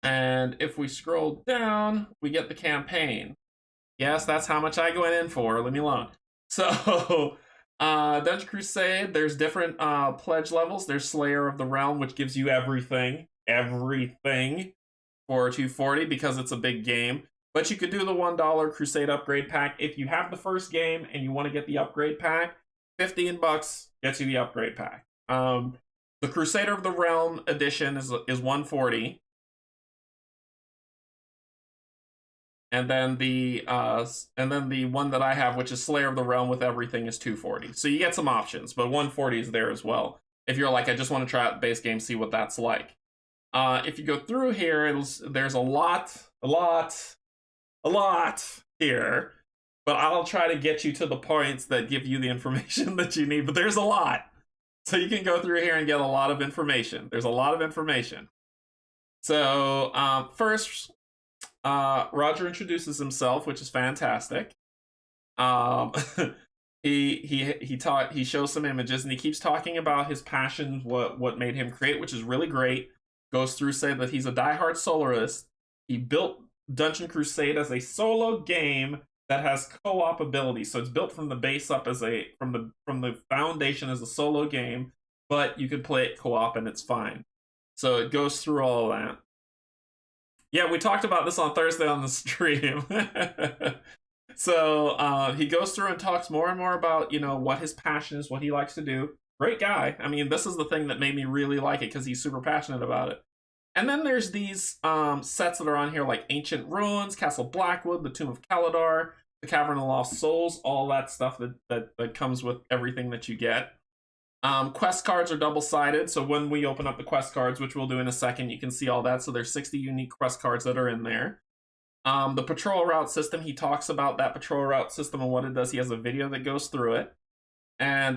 And if we scroll down, we get the campaign. Yes, that's how much I go in for. Leave me alone. So, Dungeon Crusade, there's different pledge levels. There's Slayer of the Realm, which gives you everything for $240 because it's a big game. But you could do the $1 Crusade upgrade pack. If you have the first game and you want to get the upgrade pack, $15 gets you the upgrade pack. The Crusader of the Realm edition is $140. And then the one that I have, which is Slayer of the Realm with everything, is $240. So you get some options, but $140 is there as well. If you're like, I just want to try out the base game, see what that's like. If you go through here, there's a lot here, but I'll try to get you to the points that give you the information that you need. But there's a lot, so you can go through here and get a lot of information. There's a lot of information. So first. Roger introduces himself, which is fantastic. He shows some images and he keeps talking about his passion, what made him create, which is really great. Goes through saying that he's a diehard soloist. He built Dungeon Crusade as a solo game that has co-op ability, so it's built from the base up as from the foundation as a solo game, but you can play it co-op and it's fine. So it goes through all of that. Yeah, we talked about this on Thursday on the stream. So he goes through and talks more and more about, what his passion is, what he likes to do. Great guy. I mean, this is the thing that made me really like it, because he's super passionate about it. And then there's these sets that are on here, like Ancient Ruins, Castle Blackwood, the Tomb of Kaladar, the Cavern of Lost Souls, all that stuff that comes with everything that you get. Quest cards are double-sided, so when we open up the quest cards, which we'll do in a second, you can see all that. So there's 60 unique quest cards that are in there. The patrol route system, he talks about that patrol route system and what it does. He has a video that goes through it. And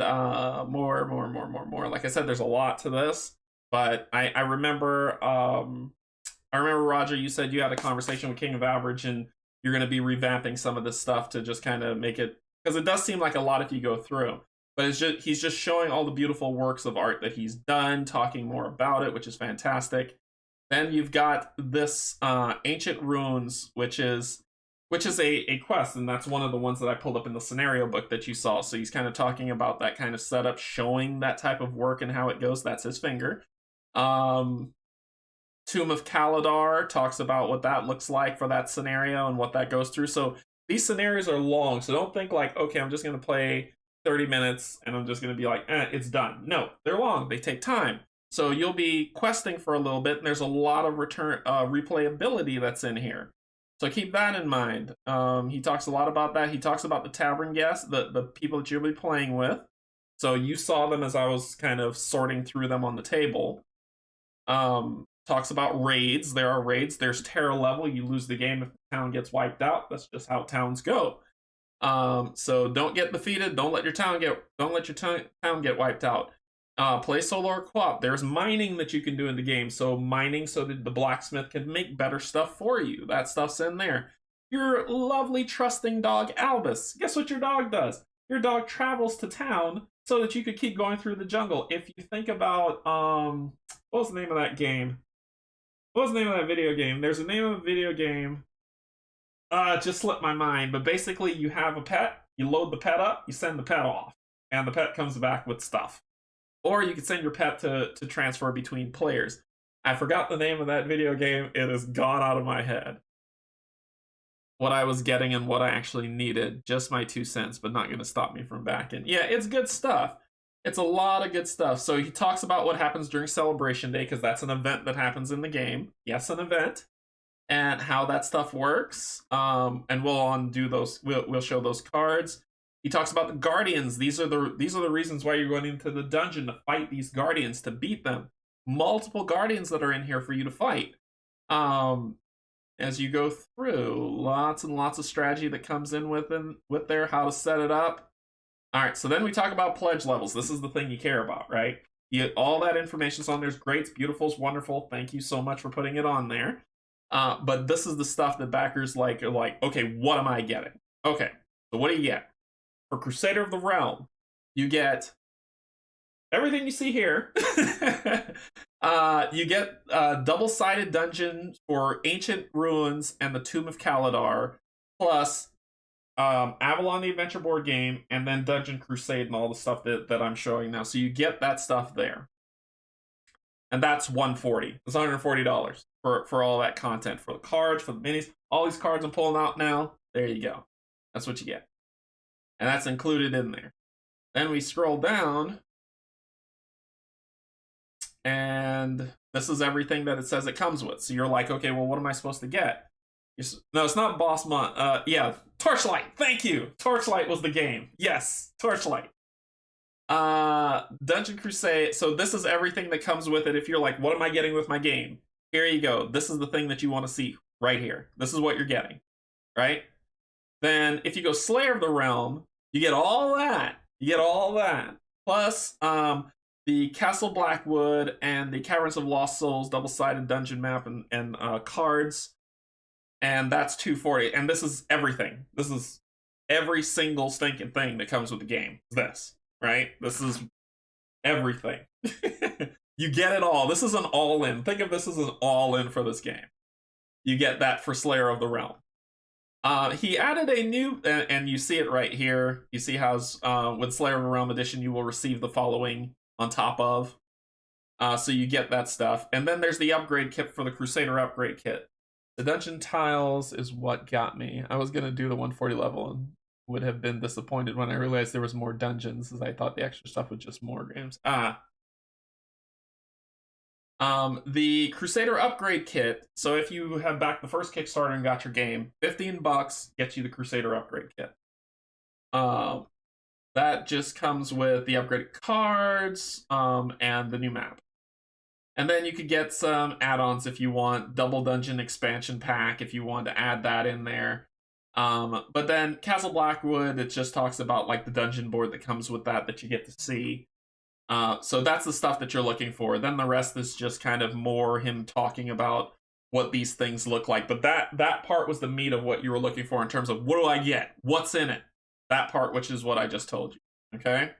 more. Like I said, there's a lot to this, but I remember Roger, you said you had a conversation with King of Average, and you're going to be revamping some of this stuff to just kind of make it, because it does seem like a lot if you go through. But he's just showing all the beautiful works of art that he's done, talking more about it, which is fantastic. Then you've got this Ancient Ruins, which is a quest, and that's one of the ones that I pulled up in the scenario book that you saw. So he's kind of talking about that kind of setup, showing that type of work and how it goes. That's his finger. Tomb of Kaladar talks about what that looks like for that scenario and what that goes through. So these scenarios are long, so don't think like, okay, I'm just going to play 30 minutes and I'm just going to be like, it's done. No, they're long. They take time. So you'll be questing for a little bit, and there's a lot of replayability that's in here. So keep that in mind. He talks a lot about that. He talks about the tavern guests, the people that you'll be playing with. So you saw them as I was kind of sorting through them on the table. Talks about raids. There are raids. There's terror level. You lose the game if the town gets wiped out. That's just how towns go. So don't get defeated. Don't let your town get wiped out. Play solo or co-op. There's mining that you can do in the game. So mining so that the blacksmith can make better stuff for you. That stuff's in there. Your lovely trusting dog Albus. Guess what your dog does? Your dog travels to town so that you could keep going through the jungle. If you think about what was the name of that game? What was the name of that video game? There's a name of a video game. It just slipped my mind. But basically, you have a pet. You load the pet up. You send the pet off, and the pet comes back with stuff. Or you could send your pet to transfer between players. I forgot the name of that video game. It has gone out of my head. What I was getting and what I actually needed. Just my 2 cents, but not going to stop me from backing. Yeah, it's good stuff. It's a lot of good stuff. So he talks about what happens during Celebration Day, because that's an event that happens in the game. Yes, an event. And how that stuff works. And we'll undo those. We'll show those cards. He talks about the Guardians. These are the reasons why you're going into the dungeon, to fight these Guardians, to beat them. Multiple Guardians that are in here for you to fight. As you go through, lots and lots of strategy that comes in with there, how to set it up. All right, so then we talk about pledge levels. This is the thing you care about, right? All that information's on there. It's great, it's beautiful, it's wonderful. Thank you so much for putting it on there. But this is the stuff that backers are like, okay, what am I getting? Okay, so what do you get? For Crusader of the Realm, you get everything you see here. You get a double-sided dungeon for Ancient Ruins and the Tomb of Kaladar, plus Avalon the Adventure board game, and then Dungeon Crusade and all the stuff that I'm showing now. So you get that stuff there. And that's $140. It's $140 for all that content, for the cards, for the minis. All these cards I'm pulling out now, there you go. That's what you get. And that's included in there. Then we scroll down, and this is everything that it says it comes with. So you're like, okay, well, what am I supposed to get? No, it's not Boss Month. Yeah, Torchlight. Thank you. Torchlight was the game. Yes, Torchlight. Dungeon Crusade. So this is everything that comes with it. If you're like, what am I getting with my game? Here you go. This is the thing that you want to see right here. This is what you're getting, right? Then if you go Slayer of the Realm, you get all that. You get all that. Plus, the Castle Blackwood and the Caverns of Lost Souls double-sided dungeon map and cards. And that's $240. And this is everything. This is every single stinking thing that comes with the game. This, right? This is everything. You get it all. This is an all-in. Think of this as an all-in for this game. You get that for Slayer of the Realm. He added a new, and you see it right here. You see how with Slayer of the Realm Edition, you will receive the following on top of. So you get that stuff. And then there's the upgrade kit for the Crusader upgrade kit. The dungeon tiles is what got me. I was going to do the 140 level and would have been disappointed when I realized there was more dungeons, as I thought the extra stuff was just more games. The Crusader upgrade kit. So if you have backed the first Kickstarter and got your game, $15 gets you the Crusader upgrade kit. That just comes with the upgraded cards and the new map. And then you could get some add-ons if you want. Double Dungeon expansion pack if you want to add that in there. But then Castle Blackwood, it just talks about like the dungeon board that comes with that you get to see. So that's the stuff that you're looking for. Then the rest is just kind of more him talking about what these things look like. But that part was the meat of what you were looking for in terms of what do I get? What's in it? That part, which is what I just told you. Okay?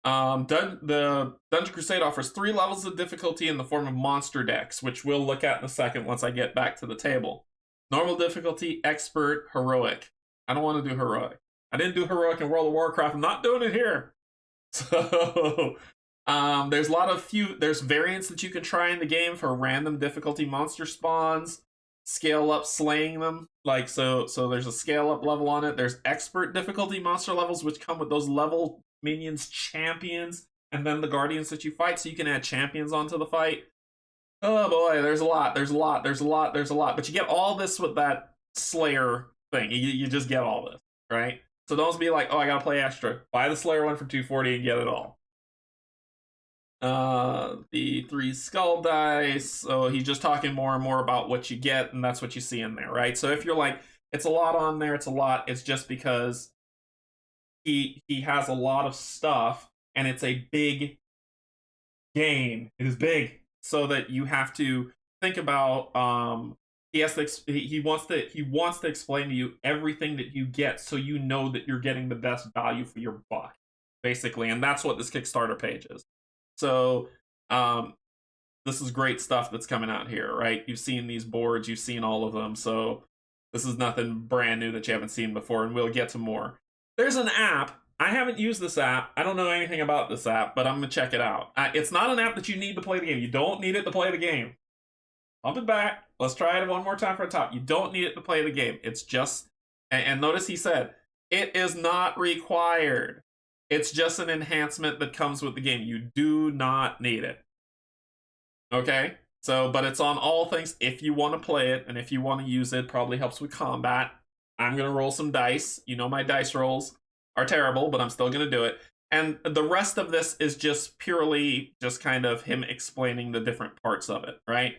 The Dungeon Crusade offers 3 levels of difficulty in the form of monster decks, which we'll look at in a second once I get back to the table. Normal difficulty, expert, heroic. I don't want to do heroic. I didn't do heroic in World of Warcraft. I'm not doing it here. So there's there's variants that you can try in the game for random difficulty monster spawns, scale up slaying them. Like so there's a scale up level on it. There's expert difficulty monster levels which come with those level minions, champions, and then the guardians that you fight, so you can add champions onto the fight. Oh boy, there's a lot. But you get all this with that Slayer thing. You just get all this, right? So don't be like, oh, I gotta play extra. Buy the Slayer one for $240 and get it all. The 3 skull dice. So he's just talking more and more about what you get, and that's what you see in there, right? So if you're like, it's a lot on there, it's a lot, it's just because he has a lot of stuff, and it's a big game. It is big, so that you have to think about. He wants to explain to you everything that you get, so you know that you're getting the best value for your buck, basically, and that's what this Kickstarter page is. So, this is great stuff that's coming out here, right? You've seen these boards, you've seen all of them, so this is nothing brand new that you haven't seen before, and we'll get to more. There's an app. I haven't used this app. I don't know anything about this app, but I'm going to check it out. It's not an app that you need to play the game. You don't need it to play the game. Pump it back. Let's try it one more time from the top. You don't need it to play the game. It's just... And notice he said, it is not required. It's just an enhancement that comes with the game. You do not need it. Okay? So, but it's on all things if you want to play it, and if you want to use it, probably helps with combat. I'm going to roll some dice. You know my dice rolls are terrible, but I'm still going to do it. And the rest of this is just purely just kind of him explaining the different parts of it, right?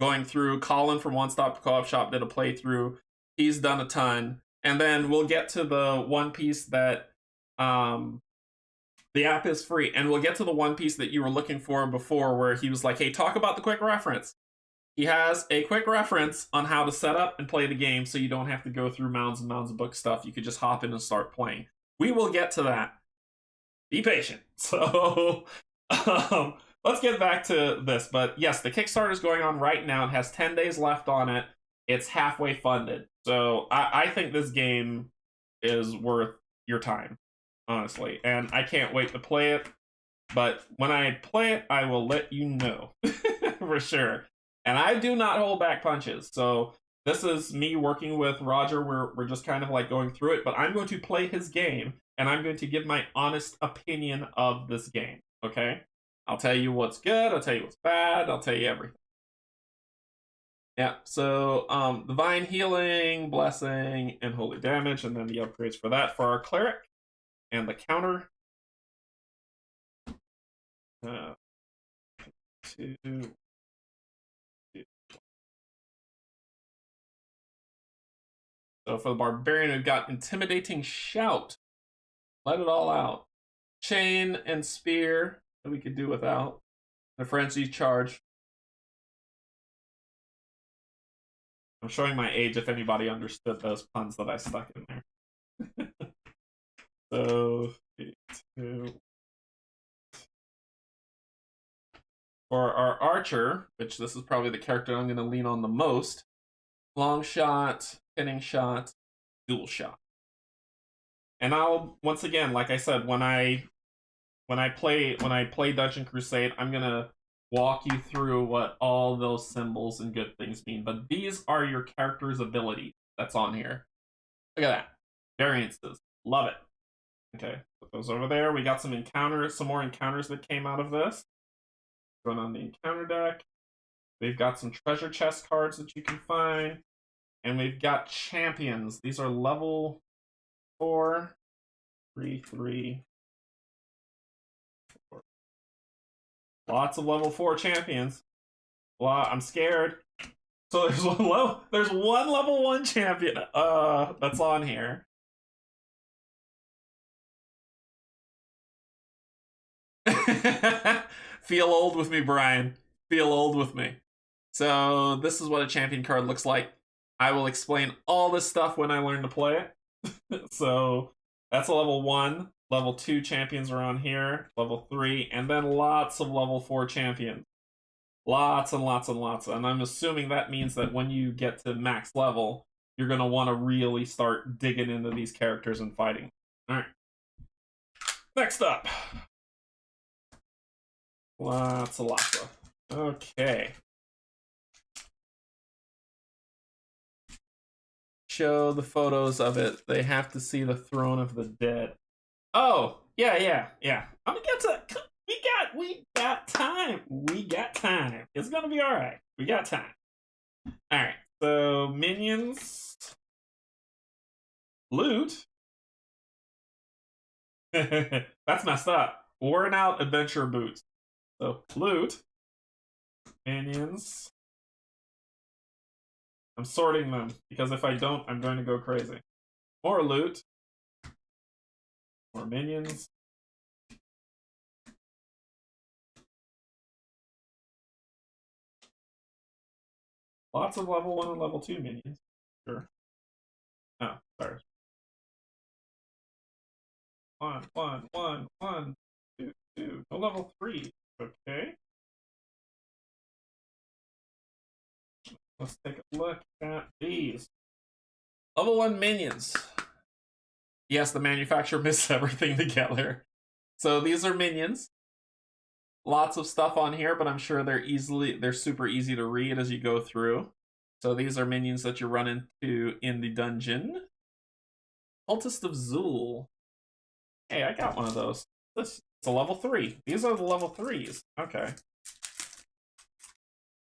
Going through, Colin from One Stop Co-op Shop did a playthrough. He's done a ton. And then we'll get to the one piece that the app is free. And we'll get to the one piece that you were looking for before, where he was like, hey, talk about the quick reference. He has a quick reference on how to set up and play the game, so you don't have to go through mounds and mounds of book stuff. You could just hop in and start playing. We will get to that. Be patient. So, let's get back to this. But yes, the Kickstarter is going on right now. It has 10 days left on it. It's halfway funded. So I think this game is worth your time, honestly. And I can't wait to play it. But when I play it, I will let you know for sure. And I do not hold back punches. So this is me working with Roger. We're just kind of like going through it. But I'm going to play his game, and I'm going to give my honest opinion of this game. Okay? I'll tell you what's good. I'll tell you what's bad. I'll tell you everything. Yeah, so divine healing, blessing, and holy damage, and then the upgrades for that for our cleric, and the counter. Two. So for the barbarian, we've got intimidating shout. Let it all out. Chain and spear that we could do without. The frenzy charge. I'm showing my age if anybody understood those puns that I stuck in there. So, 2. For our archer, which this is probably the character I'm going to lean on the most, long shot, pinning shot, dual shot. And I'll, once again, like I said, when I play Dungeon Crusade, I'm going to walk you through what all those symbols and good things mean. But these are your character's ability that's on here. Look at that. Variances. Love it. Okay, put those over there. We got some encounters, some more encounters that came out of this. Going on the encounter deck. We've got some treasure chest cards that you can find. And we've got champions. These are level 4, 3, 3, 4. Lots of level 4 champions. Wow, I'm scared. So there's one level 1 champion that's on here. Feel old with me, Brian. Feel old with me. So this is what a champion card looks like. I will explain all this stuff when I learn to play it. So that's a level 1. Level 2 champions are on here. Level 3. And then lots of level 4 champions. Lots and lots and lots. And I'm assuming that means that when you get to max level, you're going to want to really start digging into these characters and fighting. Alright. Next up. Lots of. Okay. Show the photos of it. They have to see the throne of the dead. Oh, yeah. I'm gonna get to. We got time. We got time. It's gonna be all right. We got time. All right. So minions, loot. That's messed up. Worn out adventure boots. So loot, minions. I'm sorting them because if I don't, I'm going to go crazy. More loot. More minions. Lots of level 1 and level 2 minions. Sure. Oh, sorry. 1, 2. No level 3. Okay. Let's take a look at these. Level 1 minions. Yes, the manufacturer missed everything together. So these are minions. Lots of stuff on here, but I'm sure they're super easy to read as you go through. So these are minions that you run into in the dungeon. Cultist of Zool. Hey, I got one of those. It's a level 3. These are the level 3s. Okay.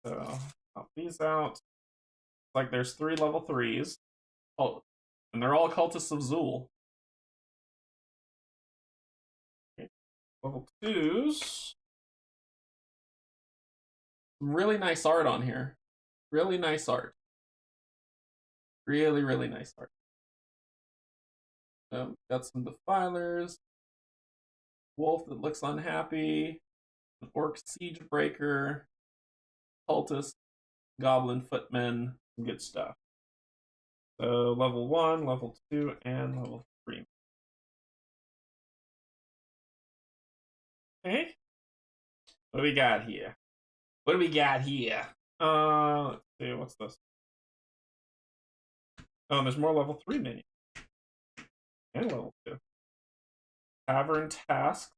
So pop these out. Like there's 3 level 3s. Oh, and they're all Cultists of Zool. Okay. Level 2s. Really nice art on here. Really nice art. Really, really nice art. Got some defilers. Wolf that looks unhappy. An orc siege breaker. Cultist. Goblin footman. Some good stuff. So level 1, level 2, and level 3. Okay. What do we got here? What do we got here? Let's see, what's this? Oh, there's more level 3 minions. And level 2. Tavern task.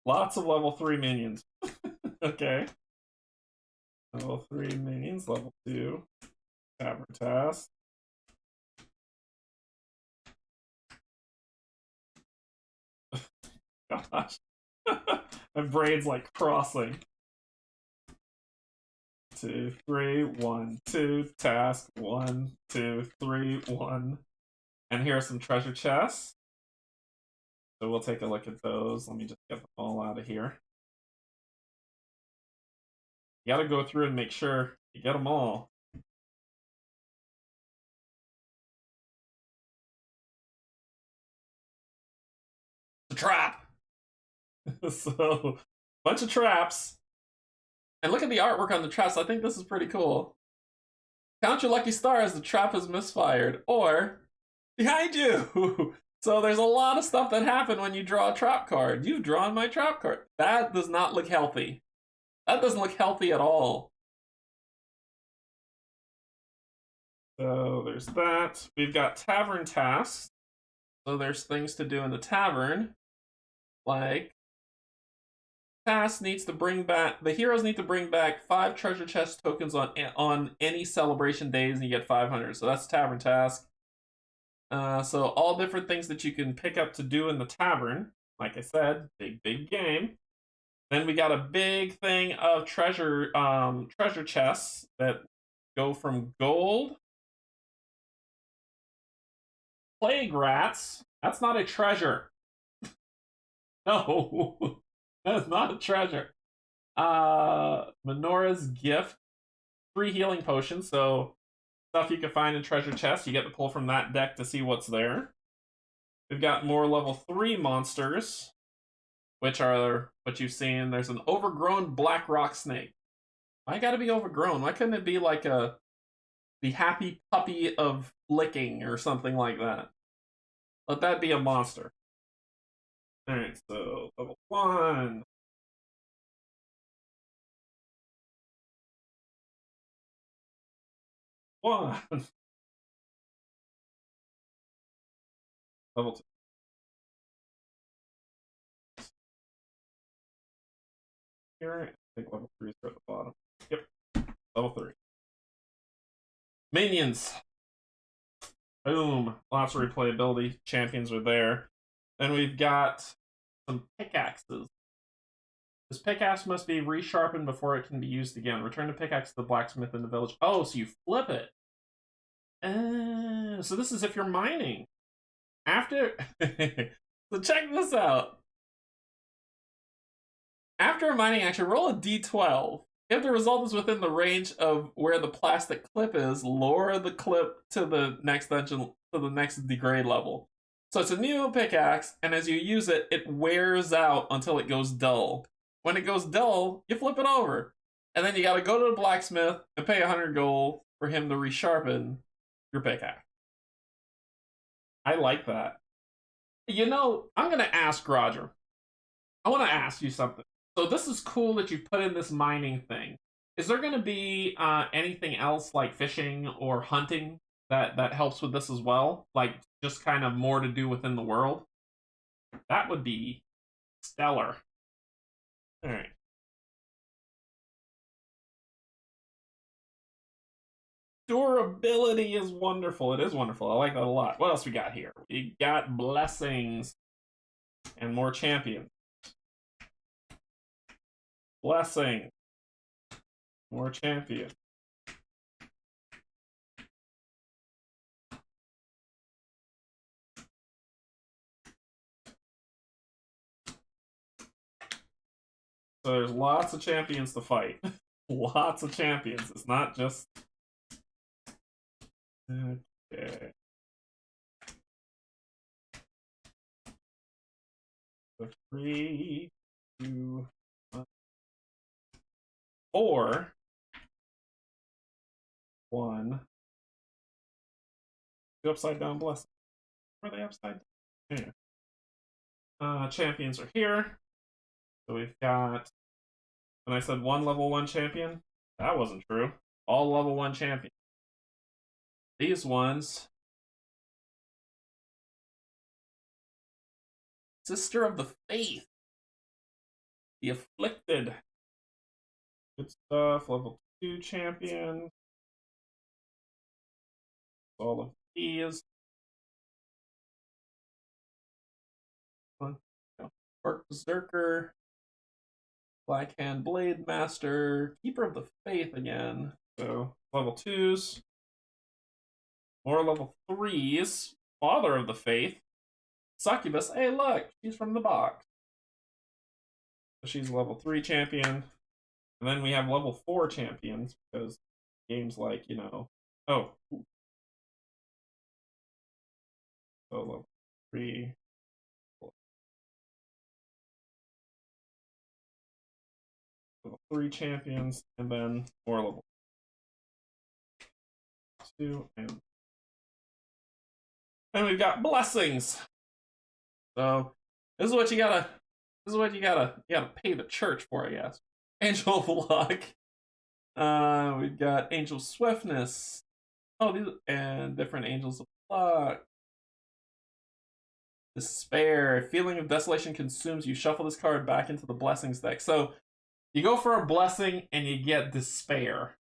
Lots of level 3 minions. Okay. Level 3 minions, level 2. Tavern task. Gosh. My brain's like crossing. 2, 3, 1, 2, task 1, 2, 3, 1. And here are some treasure chests. So we'll take a look at those. Let me just get them all out of here. You gotta go through and make sure you get them all. It's a trap! So, bunch of traps. And look at the artwork on the traps. I think this is pretty cool. Count your lucky star as the trap is misfired. Or, behind you! So there's a lot of stuff that happen when you draw a trap card. You've drawn my trap card. That does not look healthy. That doesn't look healthy at all. So there's that. We've got tavern tasks. So there's things to do in the tavern. Like, task needs to bring back, the heroes need to bring back 5 treasure chest tokens on any celebration days, and you get 500. So that's tavern task. So all different things that you can pick up to do in the tavern. Like I said, big game. Then we got a big thing of treasure chests that go from gold. Plague rats. That's not a treasure. No, that is not a treasure. Menora's gift. 3 healing potions, so stuff you can find in treasure chests. You get to pull from that deck to see what's there. We've got more level 3 monsters, which are what you've seen. There's an overgrown black rock snake. Why gotta be overgrown? Why couldn't it be like the happy puppy of licking or something like that? Let that be a monster. Alright, so level 1. Level 2. Here, I think level 3 is at the bottom. Yep, level 3. Minions. Boom. Lots of replayability. Champions are there. Then we've got some pickaxes. This pickaxe must be resharpened before it can be used again. Return the pickaxe to the blacksmith in the village. Oh, so you flip it. So this is if you're mining. After... So check this out. After a mining action, roll a d12. If the result is within the range of where the plastic clip is, lower the clip to the next dungeon, to the next degrade level. So it's a new pickaxe, and as you use it, it wears out until it goes dull. When it goes dull, you flip it over. And then you gotta go to the blacksmith and pay 100 gold for him to resharpen your pickaxe. I like that. You know, I'm gonna ask Roger. I wanna ask you something. So this is cool that you put in this mining thing. Is there gonna be anything else like fishing or hunting that helps with this as well? Like just kind of more to do within the world? That would be stellar. Alright. Durability is wonderful. It is wonderful. I like that a lot. What else we got here? We got blessings and more champions. Blessing. More champions. So there's lots of champions to fight. Lots of champions. It's not just... Okay. So 3, 2, 1, 4, 1. 2 upside down blessings. Are they upside down? Champions are here. So we've got, and I said one level 1 champion. That wasn't true. All level 1 champions. These ones. Sister of the Faith. The Afflicted. Good stuff. Level 2 champion. All of these. Orc Berserker. Blackhand Blade Master. Keeper of the Faith again. So, level 2s. More level 3s. Father of the Faith. Succubus. Hey, look! She's from the box. So she's level 3 champion. And then we have level 4 champions, because games like, you know... Oh. So level 3... Level 3 champions, and then more level 2, and we've got blessings. So this is what you gotta pay the church for, I guess. Angel of Luck. We've got Angel Swiftness. Oh, these and different Angels of Luck. Despair. Feeling of desolation consumes you. Shuffle this card back into the blessings deck. So you go for a blessing and you get despair.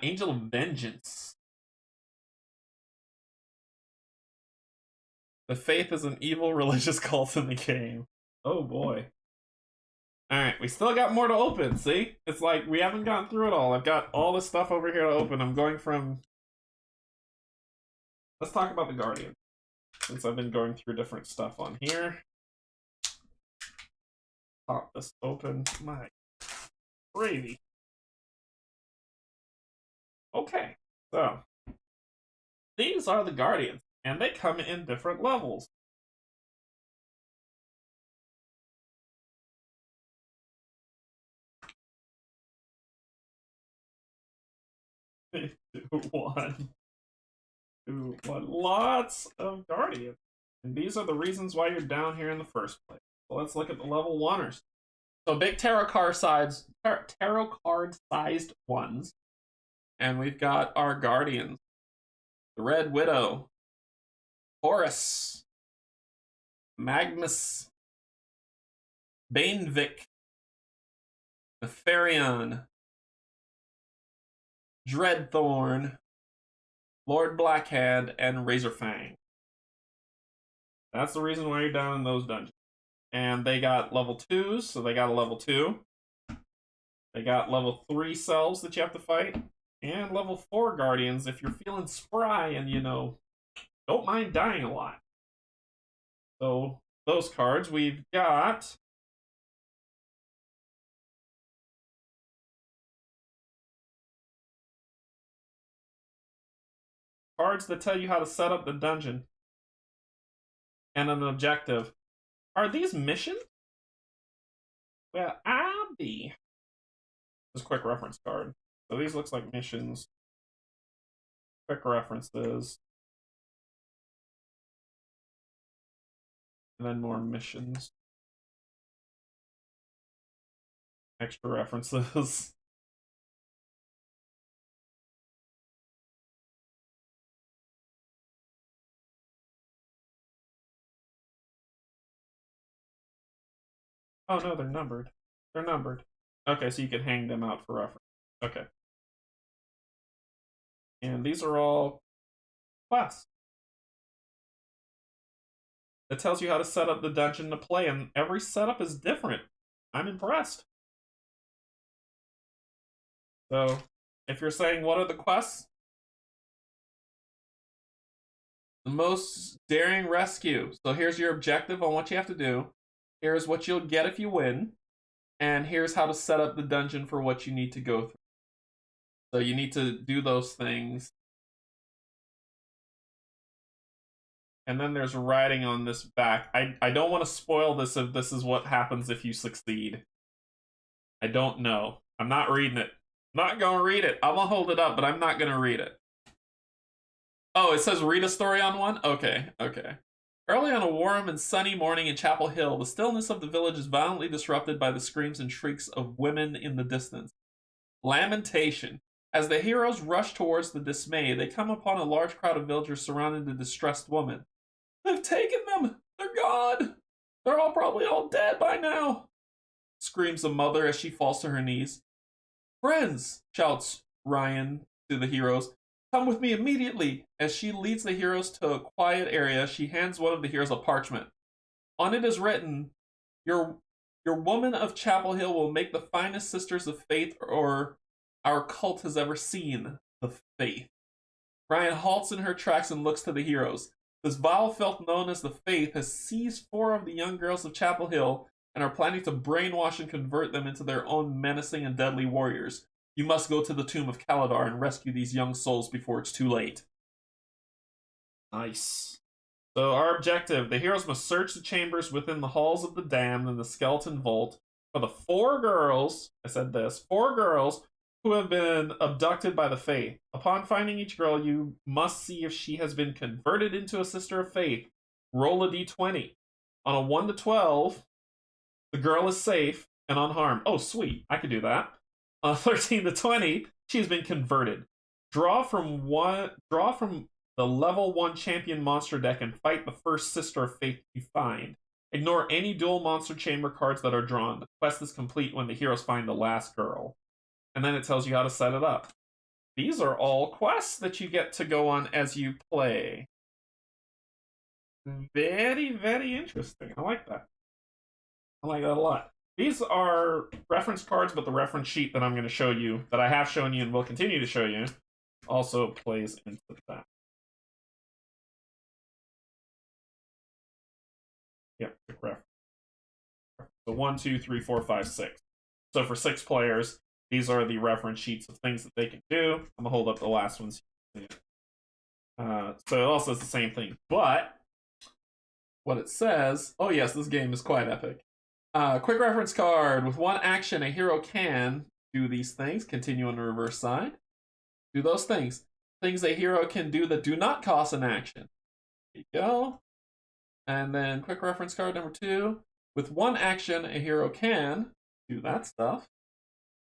Angel of Vengeance. The Faith is an evil religious cult in the game. Oh boy. Alright, we still got more to open, see? It's like we haven't gotten through it all. I've got all this stuff over here to open. I'm going from... Let's talk about the Guardian, since I've been going through different stuff on here. Pop this open. My gravy. Okay, so these are the Guardians, and they come in different levels. One. Lots of Guardians. And these are the reasons why you're down here in the first place. So let's look at the level 1ers. So big tarot card sized ones. And we've got our Guardians. The Red Widow. Horus. Magnus. Banevic. Nefarion. Dreadthorn. Lord Blackhand, and Razorfang. That's the reason why you're down in those dungeons. And they got level 2s, so they got a level 2. They got level 3 selves that you have to fight. And level 4 Guardians if you're feeling spry and, you know, don't mind dying a lot. So, those cards, we've got... cards that tell you how to set up the dungeon. And an objective. Are these missions? Well, Abby. This quick reference card. So these looks like missions. Quick references. And then more missions. Extra references. Oh no, they're numbered. They're numbered. Okay, so you can hang them out for reference. Okay. And these are all quests. It tells you how to set up the dungeon to play, and every setup is different. I'm impressed. So, if you're saying what are the quests? The most daring rescue. So here's your objective on what you have to do. Here's what you'll get if you win. And here's how to set up the dungeon for what you need to go through. So you need to do those things. And then there's writing on this back. I don't want to spoil this if this is what happens if you succeed. I don't know. I'm not reading it. Not gonna read it. I'm gonna hold it up, but I'm not gonna read it. Oh, it says read a story on one? Okay, okay. Early on a warm and sunny morning in Chapel Hill, the stillness of the village is violently disrupted by the screams and shrieks of women in the distance. Lamentation. As the heroes rush towards the dismay, they come upon a large crowd of villagers surrounding the distressed woman. They've taken them! They're gone! They're all probably all dead by now! Screams the mother as she falls to her knees. Friends! Shouts Ryan to the heroes. Come with me immediately! As she leads the heroes to a quiet area, she hands one of the heroes a parchment. On it is written, Your woman of Chapel Hill will make the finest sisters of faith or our cult has ever seen. The faith. Ryan halts in her tracks and looks to the heroes. This vile filth known as the Faith has seized 4 of the young girls of Chapel Hill and are planning to brainwash and convert them into their own menacing and deadly warriors. You must go to the tomb of Kaladar and rescue these young souls before it's too late. Nice. So our objective, the heroes must search the chambers within the halls of the damned and the skeleton vault for the 4 girls, I said this, 4 girls who have been abducted by the Faith. Upon finding each girl, you must see if she has been converted into a sister of faith. Roll a d20. On a 1 to 12, the girl is safe and unharmed. Oh, sweet. I could do that. On a 13 to 20, she has been converted. Draw from the level 1 champion monster deck and fight the first sister of faith you find. Ignore any dual monster chamber cards that are drawn. The quest is complete when the heroes find the last girl. And then it tells you how to set it up. These are all quests that you get to go on as you play. Very, very interesting. I like that. I like that a lot. These are reference cards, but the reference sheet that I'm going to show you, that I have shown you and will continue to show you, also plays into that. Yep, quick reference. So 1, 2, 3, 4, 5, 6. So for 6 players, these are the reference sheets of things that they can do. I'm going to hold up the last ones. So it also says the same thing. But what it says... Oh yes, this game is quite epic. Quick reference card. With 1 action, a hero can do these things. Continue on the reverse side. Do those things. Things a hero can do that do not cost an action. There you go. And then quick reference card number 2. With 1 action, a hero can do that stuff.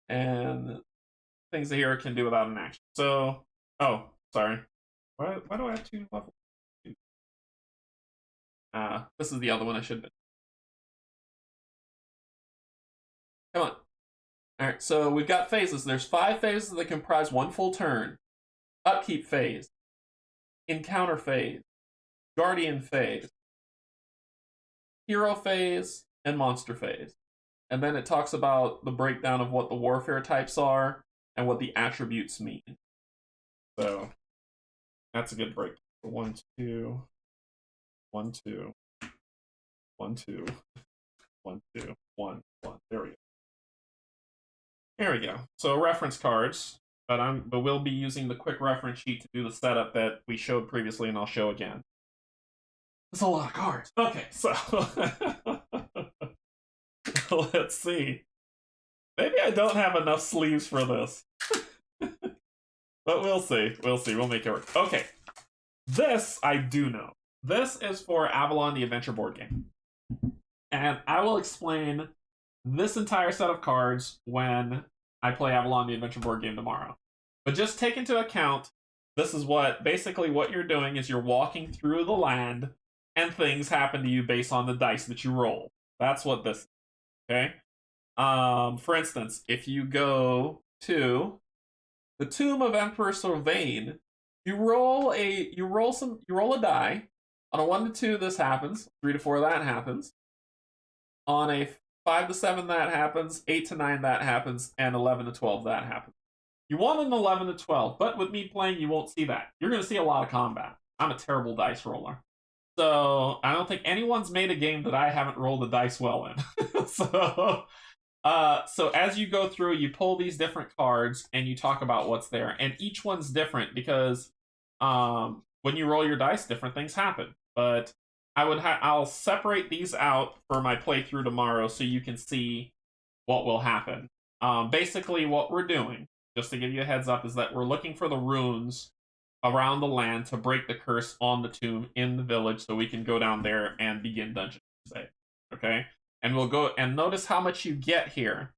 And things the hero can do without an action. So, oh, sorry. Why do I have 2 levels? This is the other one I should have been. Come on. Alright, so we've got phases. There's 5 phases that comprise 1 full turn. Upkeep phase. Encounter phase. Guardian phase. Hero phase. And monster phase. And then it talks about the breakdown of what the warfare types are and what the attributes mean. So that's a good break. 1, 2, 1, 2, 1, 2, 1, 2, 1, 1. There we go. There we go. So reference cards, but we'll be using the quick reference sheet to do the setup that we showed previously, and I'll show again. That's a lot of cards. Okay, so let's see. Maybe I don't have enough sleeves for this. But we'll see. We'll see. We'll make it work. Okay. This I do know. This is for Avalon, the adventure board game. And I will explain this entire set of cards when I play Avalon, the adventure board game tomorrow. But just take into account, this is basically what you're doing is you're walking through the land and things happen to you based on the dice that you roll. That's what this is. Okay? For instance, if you go to the Tomb of Emperor Sylvain, you roll a die. On a 1 to 2, this happens. 3 to 4, that happens. On a 5 to 7, that happens. 8 to 9, that happens. And 11 to 12, that happens. You want an 11 to 12, but with me playing, you won't see that. You're going to see a lot of combat. I'm a terrible dice roller. So I don't think anyone's made a game that I haven't rolled the dice well in. So as you go through, you pull these different cards and you talk about what's there. And each one's different because when you roll your dice, different things happen. But I'll separate these out for my playthrough tomorrow so you can see what will happen. Basically, what we're doing just to give you a heads up, is that we're looking for the runes around the land to break the curse on the tomb in the village so we can go down there and begin Dungeon Crusade. Okay? And we'll go and notice how much you get here.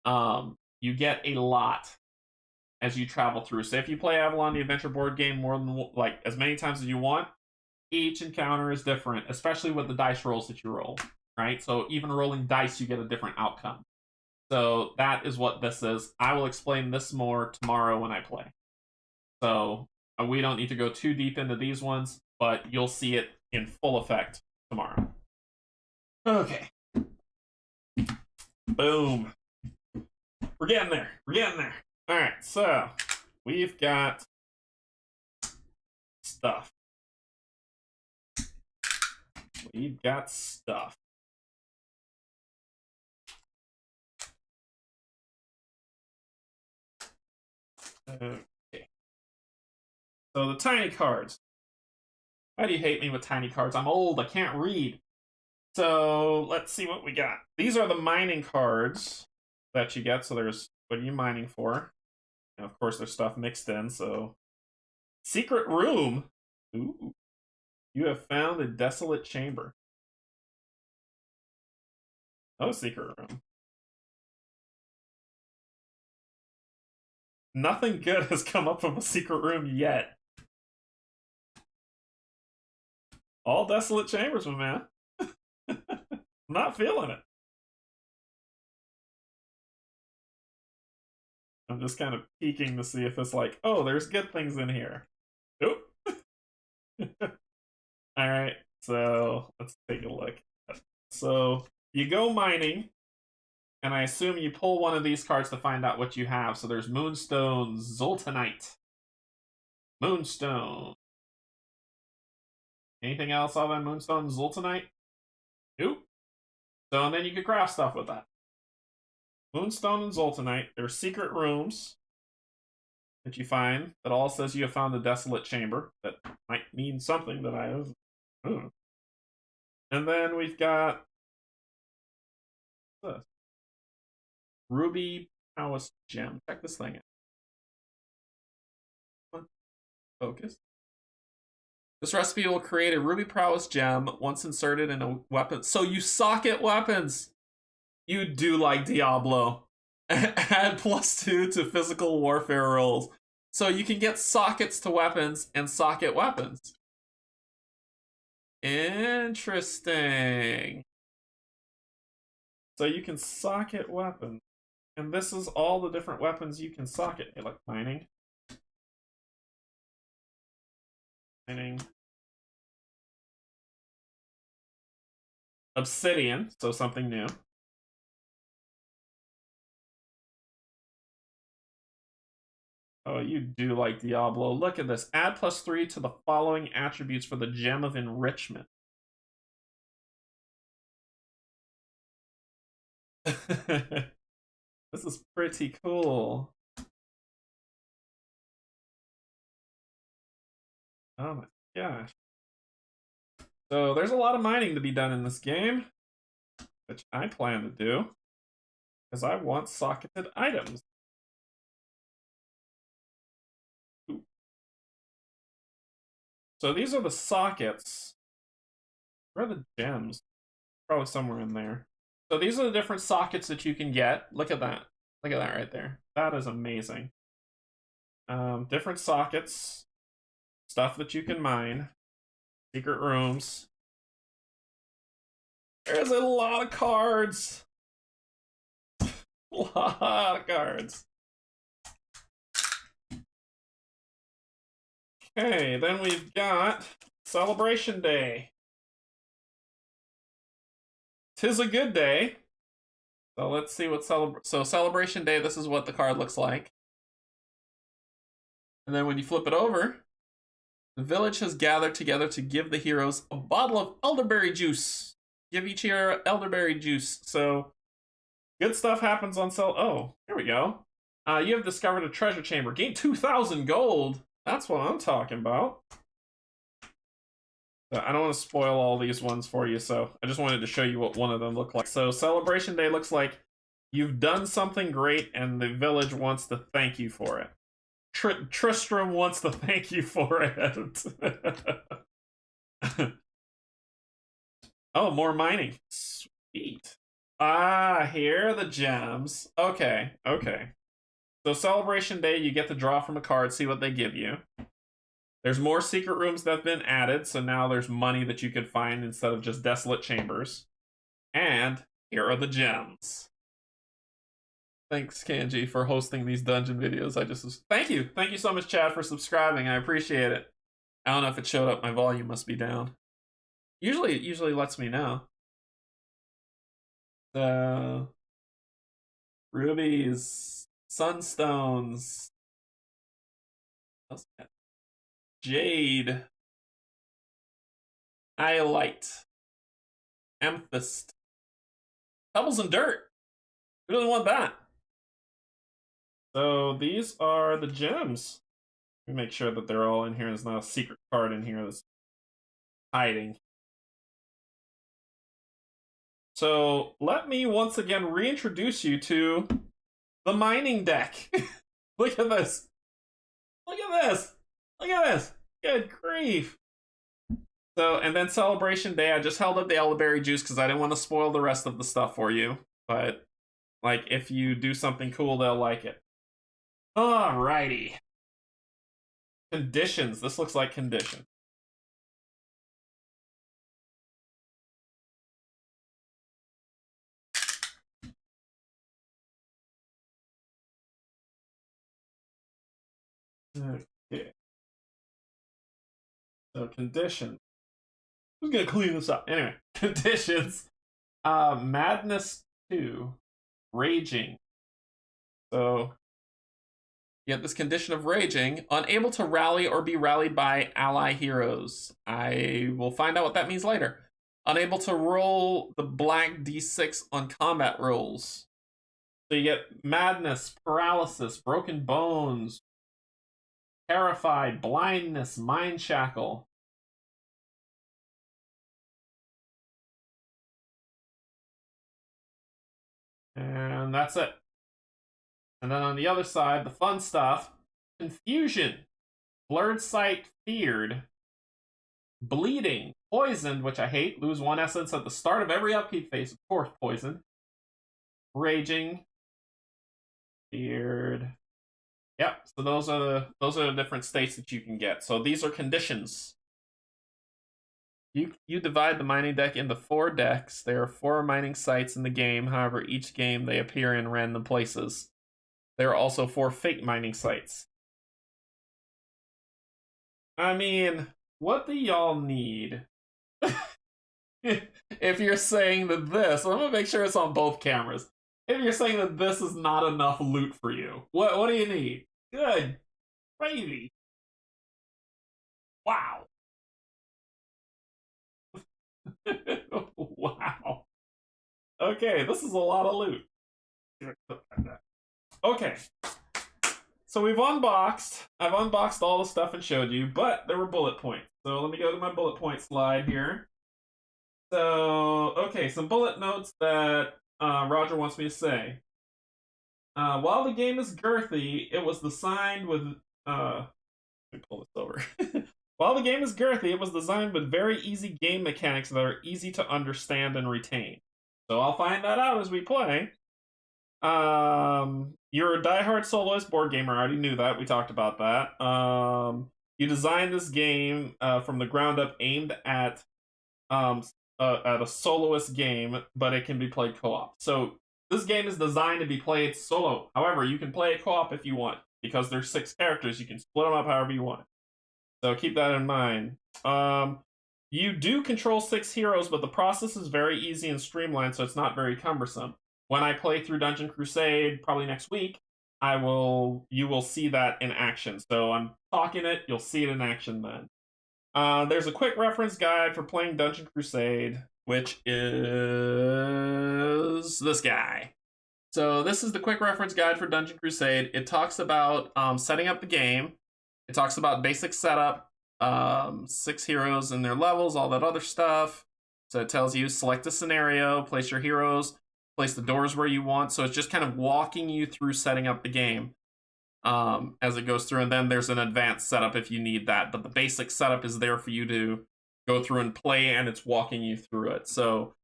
You get a lot as you travel through. So if you play Avalon, the adventure board game, more than like as many times as you want, each encounter is different, especially with the dice rolls that you roll, right? So even rolling dice, you get a different outcome. So that is what this is. I will explain this more tomorrow when I play. So we don't need to go too deep into these ones, but you'll see it in full effect tomorrow. Okay. Boom. We're getting there. We're getting there. All right, so we've got stuff. We've got stuff. Okay. So the tiny cards. Why do you hate me with tiny cards? I'm old. I can't read. So let's see what we got. These are the mining cards that you get. So there's what are you mining for? And of course, there's stuff mixed in. So secret room. Ooh. You have found a desolate chamber. Oh, secret room. Nothing good has come up from a secret room yet. All desolate chambers, my man. I'm not feeling it. I'm just kind of peeking to see if it's like, oh, there's good things in here. Nope. Alright, so let's take a look. So you go mining, and I assume you pull one of these cards to find out what you have. So there's Moonstone, Zoltanite. Moonstone. Anything else other than Moonstone and Zoltanite? Nope. So, and then you can craft stuff with that. Moonstone and Zoltanite. There's secret rooms that you find that all says you have found the desolate chamber. That might mean something that I have. And then we've got this. Ruby Palace Gem. Check this thing out. Focus. This recipe will create a ruby prowess gem once inserted in a weapon. So you socket weapons. You do like Diablo. Add +2 to physical warfare rolls. So you can get sockets to weapons and socket weapons. Interesting. So you can socket weapons. And this is all the different weapons you can socket. Hey, look, mining. Obsidian, so something new. Oh, you do like Diablo. Look at this. Add +3 to the following attributes for the Gem of Enrichment. This is pretty cool. Oh my gosh. So there's a lot of mining to be done in this game, which I plan to do, because I want socketed items. Ooh. So these are the sockets. Where are the gems? Probably somewhere in there. So these are the different sockets that you can get. Look at that. Look at that right there. That is amazing. Different sockets. Stuff that you can mine. Secret rooms. There's a lot of cards. A lot of cards. Okay, then we've got Celebration Day. 'Tis a good day. So let's see what Celebration Day, this is what the card looks like. And then when you flip it over, the village has gathered together to give the heroes a bottle of elderberry juice. Give each hero elderberry juice. So good stuff happens on Oh, here we go. You have discovered a treasure chamber. Gain 2,000 gold. That's what I'm talking about. I don't want to spoil all these ones for you, so I just wanted to show you what one of them looked like. So Celebration Day looks like You've done something great, and the village wants to thank you for it. Tristram wants to thank you for it. Oh, more mining. Sweet. Ah, here are the gems. Okay, okay. So Celebration Day, you get to draw from a card, see what they give you. There's more secret rooms that have been added, so now there's money that you could find instead of just desolate chambers. And here are the gems. Thanks, Canje, for hosting these dungeon videos. Thank you so much, Chad, for subscribing. I appreciate it. I don't know if it showed up. My volume must be down. Usually it lets me know. Rubies, sunstones, jade, iolite, amethyst, pebbles and dirt. Who doesn't want that? So these are the gems. Let me make sure that they're all in here. There's not a secret card in here that's hiding. So let me once again reintroduce you to the mining deck. Look at this. Look at this. Look at this. Good grief. So, and then Celebration Day, I just held up the elderberry juice because I didn't want to spoil the rest of the stuff for you. But, like, if you do something cool, they'll like it. Alrighty. Conditions. This looks like condition. Okay. So conditions. Who's gonna clean this up? Anyway, conditions. Madness 2. Raging. So you get this condition of raging, unable to rally or be rallied by ally heroes. I will find out what that means later. Unable to roll the black d6 on combat rolls. So you get madness, paralysis, broken bones, terrified, blindness, mind shackle. And that's it. And then on the other side, the fun stuff, confusion, blurred sight, feared, bleeding, poisoned, which I hate, lose 1 essence at the start of every upkeep phase, of course, poison, raging, feared. Yep, so those are the different states that you can get. So these are conditions. You divide the mining deck into 4 decks. There are 4 mining sites in the game. However, each game they appear in random places. There are also 4 fake mining sites. I mean, what do y'all need? If you're saying that this, I'm gonna make sure it's on both cameras. If you're saying that this is not enough loot for you, what do you need? Good gravy. Wow. Wow. Okay, this is a lot of loot. Okay. So we've unboxed. I've unboxed all the stuff and showed you, but there were bullet points. So let me go to my bullet point slide here. So, okay, some bullet notes that Roger wants me to say. While the game is girthy, it was designed with... let me pull this over. While the game is girthy, it was designed with very easy game mechanics that are easy to understand and retain. So I'll find that out as we play. You're a diehard soloist board gamer. I already knew that. We talked about that. You designed this game from the ground up, aimed at a soloist game, but it can be played co-op. So this game is designed to be played solo. However, you can play it co-op if you want, because there's 6 characters. You can split them up however you want. So keep that in mind. You do control 6 heroes, but the process is very easy and streamlined, so it's not very cumbersome. When I play through Dungeon Crusade, probably next week, you will see that in action. So I'm talking it, you'll see it in action then. There's a quick reference guide for playing Dungeon Crusade, which is this guy. So this is the quick reference guide for Dungeon Crusade. It talks about setting up the game. It talks about basic setup, 6 heroes and their levels, all that other stuff. So it tells you select a scenario, place your heroes, place the doors where you want. So it's just kind of walking you through setting up the game as it goes through. And then there's an advanced setup if you need that. But the basic setup is there for you to go through and play, and it's walking you through it. So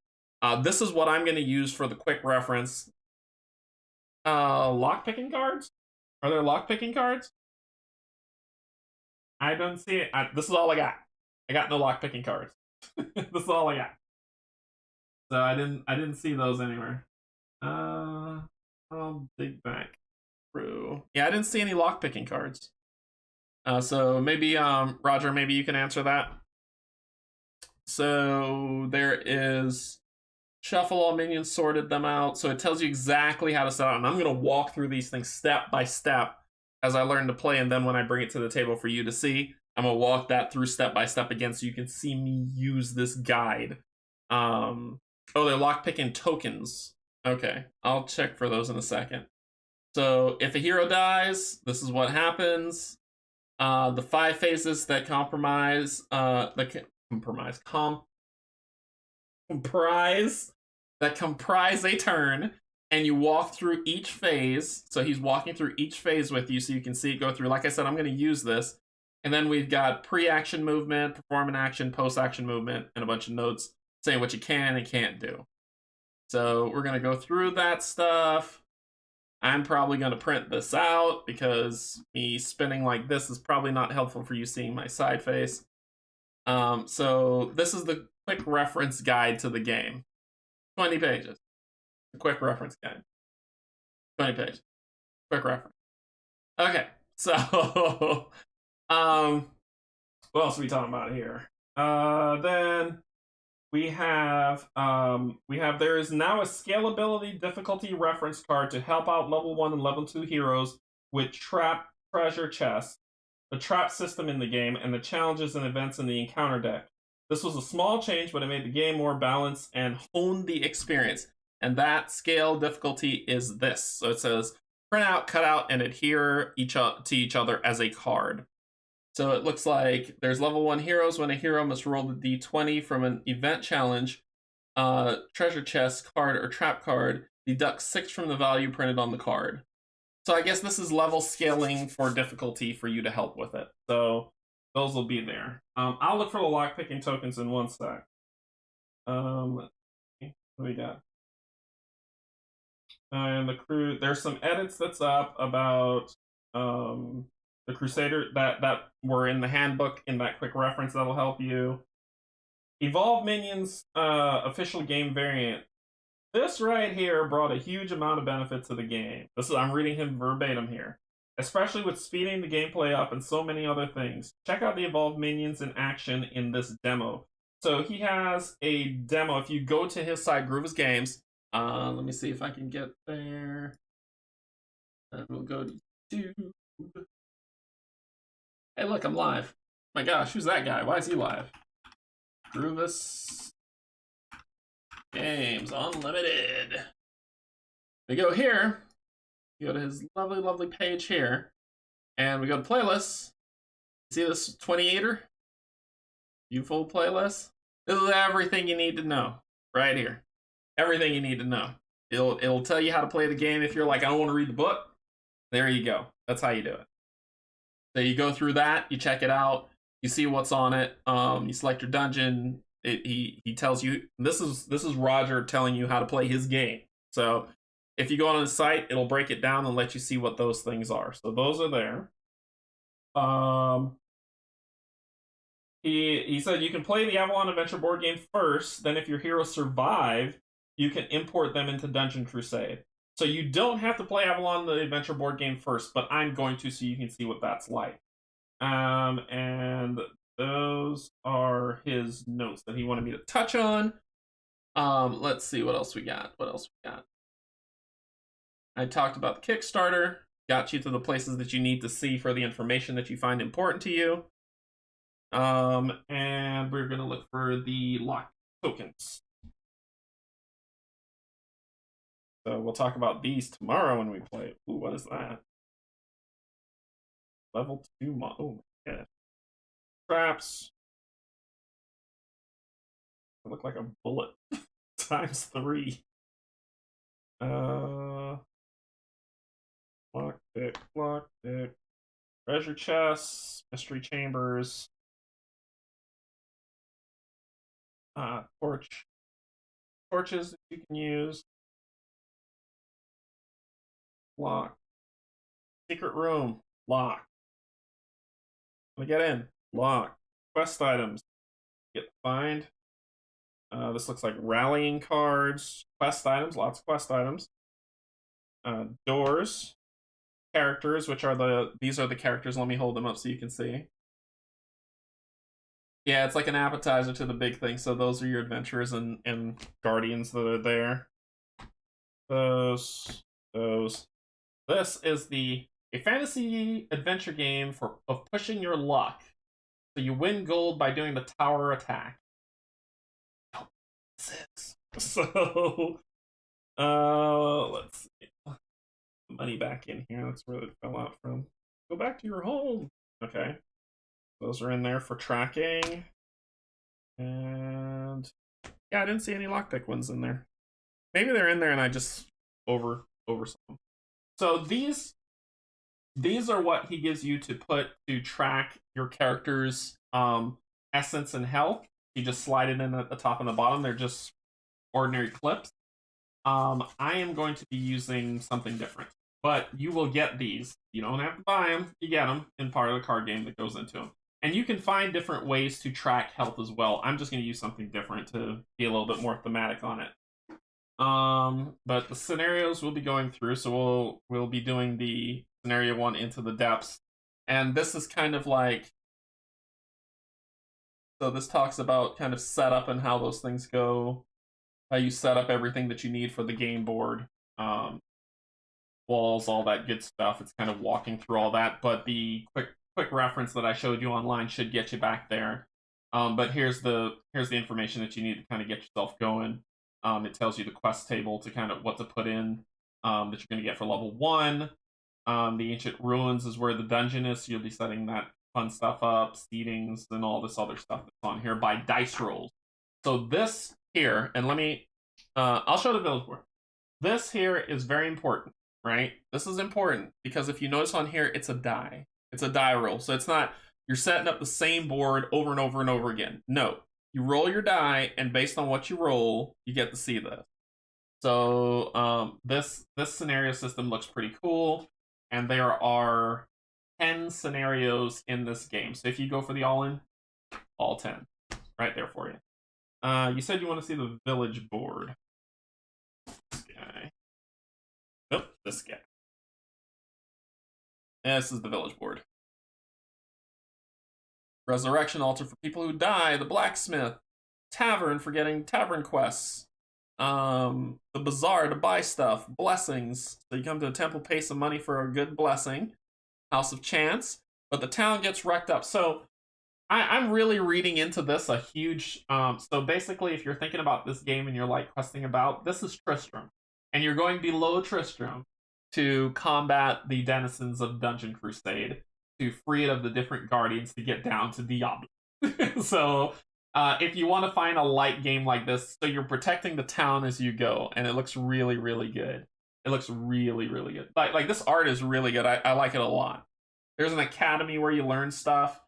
this is what I'm going to use for the quick reference. Lockpicking cards? Are there lockpicking cards? I don't see it. This is all I got. I got no lockpicking cards. This is all I got. So I didn't see those anywhere. I'll dig back through. Yeah, I didn't see any lockpicking cards. So maybe Roger, maybe you can answer that. So there is shuffle all minions, sorted them out. So it tells you exactly how to set out. And I'm going to walk through these things step by step as I learn to play. And then when I bring it to the table for you to see, I'm going to walk that through step by step again so you can see me use this guide. Oh, they're lockpicking tokens. Okay, I'll check for those in a second. So if a hero dies, this is what happens. The 5 phases that comprise a turn, and you walk through each phase. So he's walking through each phase with you so you can see it go through. Like I said, I'm going to use this. And then we've got pre-action movement, perform an action, post-action movement, and a bunch of notes saying what you can and can't do. So we're going to go through that stuff. I'm probably going to print this out because me spinning like this is probably not helpful for you seeing my side face. So this is the quick reference guide to the game. 20 pages. A quick reference guide. 20 pages. Quick reference. Okay, so what else are we talking about here? Then we have there is now a scalability difficulty reference card to help out level 1 and level 2 heroes with trap treasure chests, the trap system in the game, and the challenges and events in the encounter deck. This was a small change, but it made the game more balanced and honed the experience. And that scale difficulty is this. So it says print out, cut out, and adhere to each other as a card. So it looks like there's level 1 heroes. When a hero must roll the d20 from an event challenge, treasure chest card or trap card, deduct 6 from the value printed on the card. So I guess this is level scaling for difficulty for you to help with it. So those will be there. I'll look for the lockpicking tokens in one sec. What do we got? And the crew, there's some edits that's up about the Crusader that were in the handbook in that quick reference that'll help you. Evolve Minions official game variant. This right here brought a huge amount of benefit to the game. I'm reading him verbatim here. Especially with speeding the gameplay up and so many other things. Check out the Evolved Minions in action in this demo. So he has a demo. If you go to his site, Groove's Games, let me see if I can get there. And we'll go to YouTube. Hey, look, I'm live. My gosh, who's that guy? Why is he live? Groove's Games Unlimited. We go here. You go to his lovely, lovely page here, and we go to playlists. See this 28er? Beautiful playlist. This is everything you need to know right here. Everything you need to know. It'll tell you how to play the game if you're like, I don't want to read the book. There you go. That's how you do it. So you go through that, you check it out, you see what's on it. You select your dungeon. He tells you this is Roger telling you how to play his game. So if you go on his site, it'll break it down and let you see what those things are. So those are there. He said you can play the Avalon Adventure board game first. Then if your heroes survive, you can import them into Dungeon Crusade. So you don't have to play Avalon the Adventure board game first, but I'm going to so you can see what that's like. And those are his notes that he wanted me to touch on. Let's see what else we got. I talked about the Kickstarter, got you to the places that you need to see for the information that you find important to you. And we're going to look for the lock tokens. So we'll talk about these tomorrow when we play. Ooh, what is that? Level 2 oh my god. Traps. They look like a bullet times 3. Lockpick. Treasure chests, mystery chambers, torches that you can use. Lock. Secret room. Lock. Let me get in. Lock. Quest items. Get find. This looks like rallying cards. Quest items. Lots of quest items. Doors. Characters, which are these are the characters. Let me hold them up so you can see. Yeah, it's like an appetizer to the big thing. So those are your adventurers and guardians that are there. Those. This is a fantasy adventure game of pushing your luck. So you win gold by doing the tower attack. So, let's see. Money back in here. That's where it fell out from. Go back to your home. Okay. Those are in there for tracking. And yeah, I didn't see any lockpick ones in there. Maybe they're in there and I just oversaw them. So these are what he gives you to track your character's essence and health. You just slide it in at the top and the bottom. They're just ordinary clips. I am going to be using something different, but you will get these. You don't have to buy them. You get them in part of the card game that goes into them. And you can find different ways to track health as well. I'm just going to use something different to be a little bit more thematic on it. But the scenarios we'll be going through, so we'll be doing the scenario 1 into the depths. And this is kind of like, so this talks about kind of setup and how those things go, how you set up everything that you need for the game board, walls, all that good stuff. It's kind of walking through all that, but the quick reference that I showed you online should get you back there. But here's the information that you need to kind of get yourself going. It tells you the quest table to kind of what to put in that you're going to get for level 1. The ancient ruins is where the dungeon is, so you'll be setting that fun stuff up, seedings, and all this other stuff that's on here by dice rolls. So this here, and let me, I'll show the village board. This here is very important, right? This is important because if you notice on here, it's a die. It's a die roll. So it's not, you're setting up the same board over and over and over again. No, you roll your die, and based on what you roll, you get to see this. So this scenario system looks pretty cool, and there are 10 scenarios in this game. So if you go for the all-in, all 10, right there for you. You said you want to see the village board. This guy. Nope, this guy. This is the village board. Resurrection altar for people who die. The blacksmith. Tavern for getting tavern quests. The bazaar to buy stuff. Blessings. So you come to the temple, pay some money for a good blessing. House of chance. But the town gets wrecked up. So I'm really reading into this a huge... so basically, if you're thinking about this game and you're like questing about, this is Tristram. And you're going below Tristram to combat the denizens of Dungeon Crusade, to free it of the different guardians to get down to Diablo. So if you want to find a light game like this, so you're protecting the town as you go, and it looks really, really good. It looks really, really good. Like this art is really good. I like it a lot. There's an academy where you learn stuff.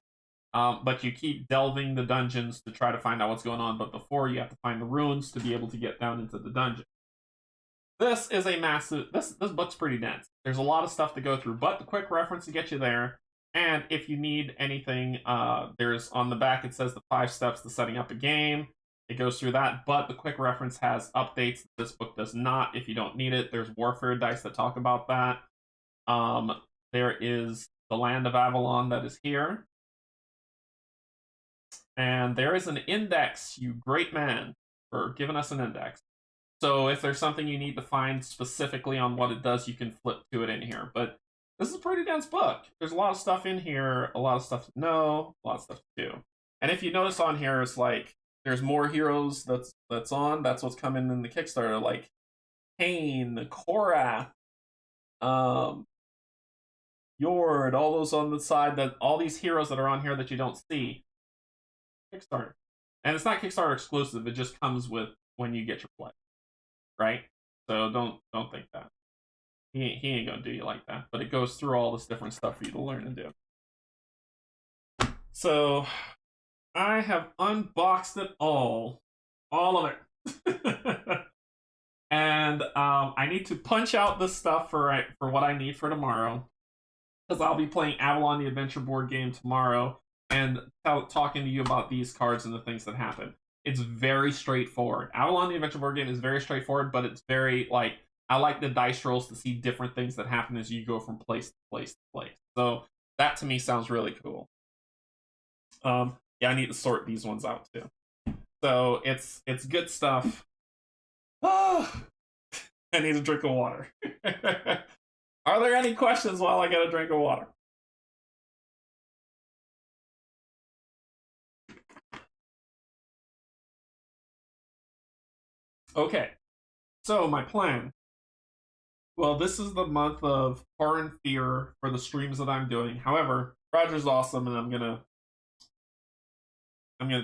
But you keep delving the dungeons to try to find out what's going on. But before, you have to find the runes to be able to get down into the dungeon. This is a massive... This book's pretty dense. There's a lot of stuff to go through, but the quick reference to get you there. And if you need anything, there's on the back, it says the 5 steps to setting up a game. It goes through that, but the quick reference has updates. This book does not if you don't need it. There's warfare dice that talk about that. There is the land of Avalon that is here. And there is an index, you great man, for giving us an index. So if there's something you need to find specifically on what it does, you can flip to it in here. But this is a pretty dense book. There's a lot of stuff in here, a lot of stuff to know, a lot of stuff to do. And if you notice on here, it's like, there's more heroes that's on. That's what's coming in the Kickstarter, like Cain, Korath, Yord, all those on the side, that all these heroes that are on here that you don't see. Kickstarter. And it's not Kickstarter exclusive, it just comes with when you get your play. Right? So don't think that. He ain't gonna do you like that. But it goes through all this different stuff for you to learn and do. So I have unboxed it all of it. And I need to punch out this stuff for what I need for tomorrow, because I'll be playing Avalon the Adventure board game tomorrow and talking to you about these cards and the things that happen. It's very straightforward. Avalon the Adventure board game is very straightforward, but it's very, like, I like the dice rolls to see different things that happen as you go from place to place to place. So that to me sounds really cool. Yeah, I need to sort these ones out too. So it's good stuff. I need a drink of water. Are there any questions while I get a drink of water? Okay, so my plan. Well, this is the month of horror and fear for the streams that I'm doing. However, Roger's awesome, and I'm gonna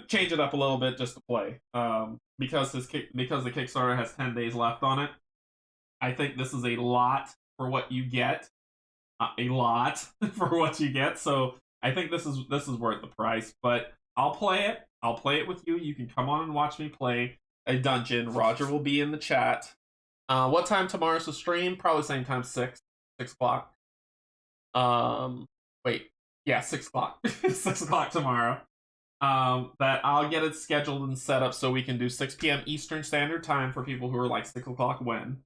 change it up a little bit just to play. Because the Kickstarter has 10 days left on it. I think this is a lot for what you get. A lot for what you get. So I think this is worth the price. But I'll play it. I'll play it with you. You can come on and watch me play a dungeon. Roger will be in the chat. What time tomorrow's the stream? Probably same time, 6 o'clock. Wait, yeah, 6 o'clock. 6 o'clock tomorrow. That I'll get it scheduled and set up so we can do 6 p.m. Eastern Standard Time for people who are like 6 o'clock when.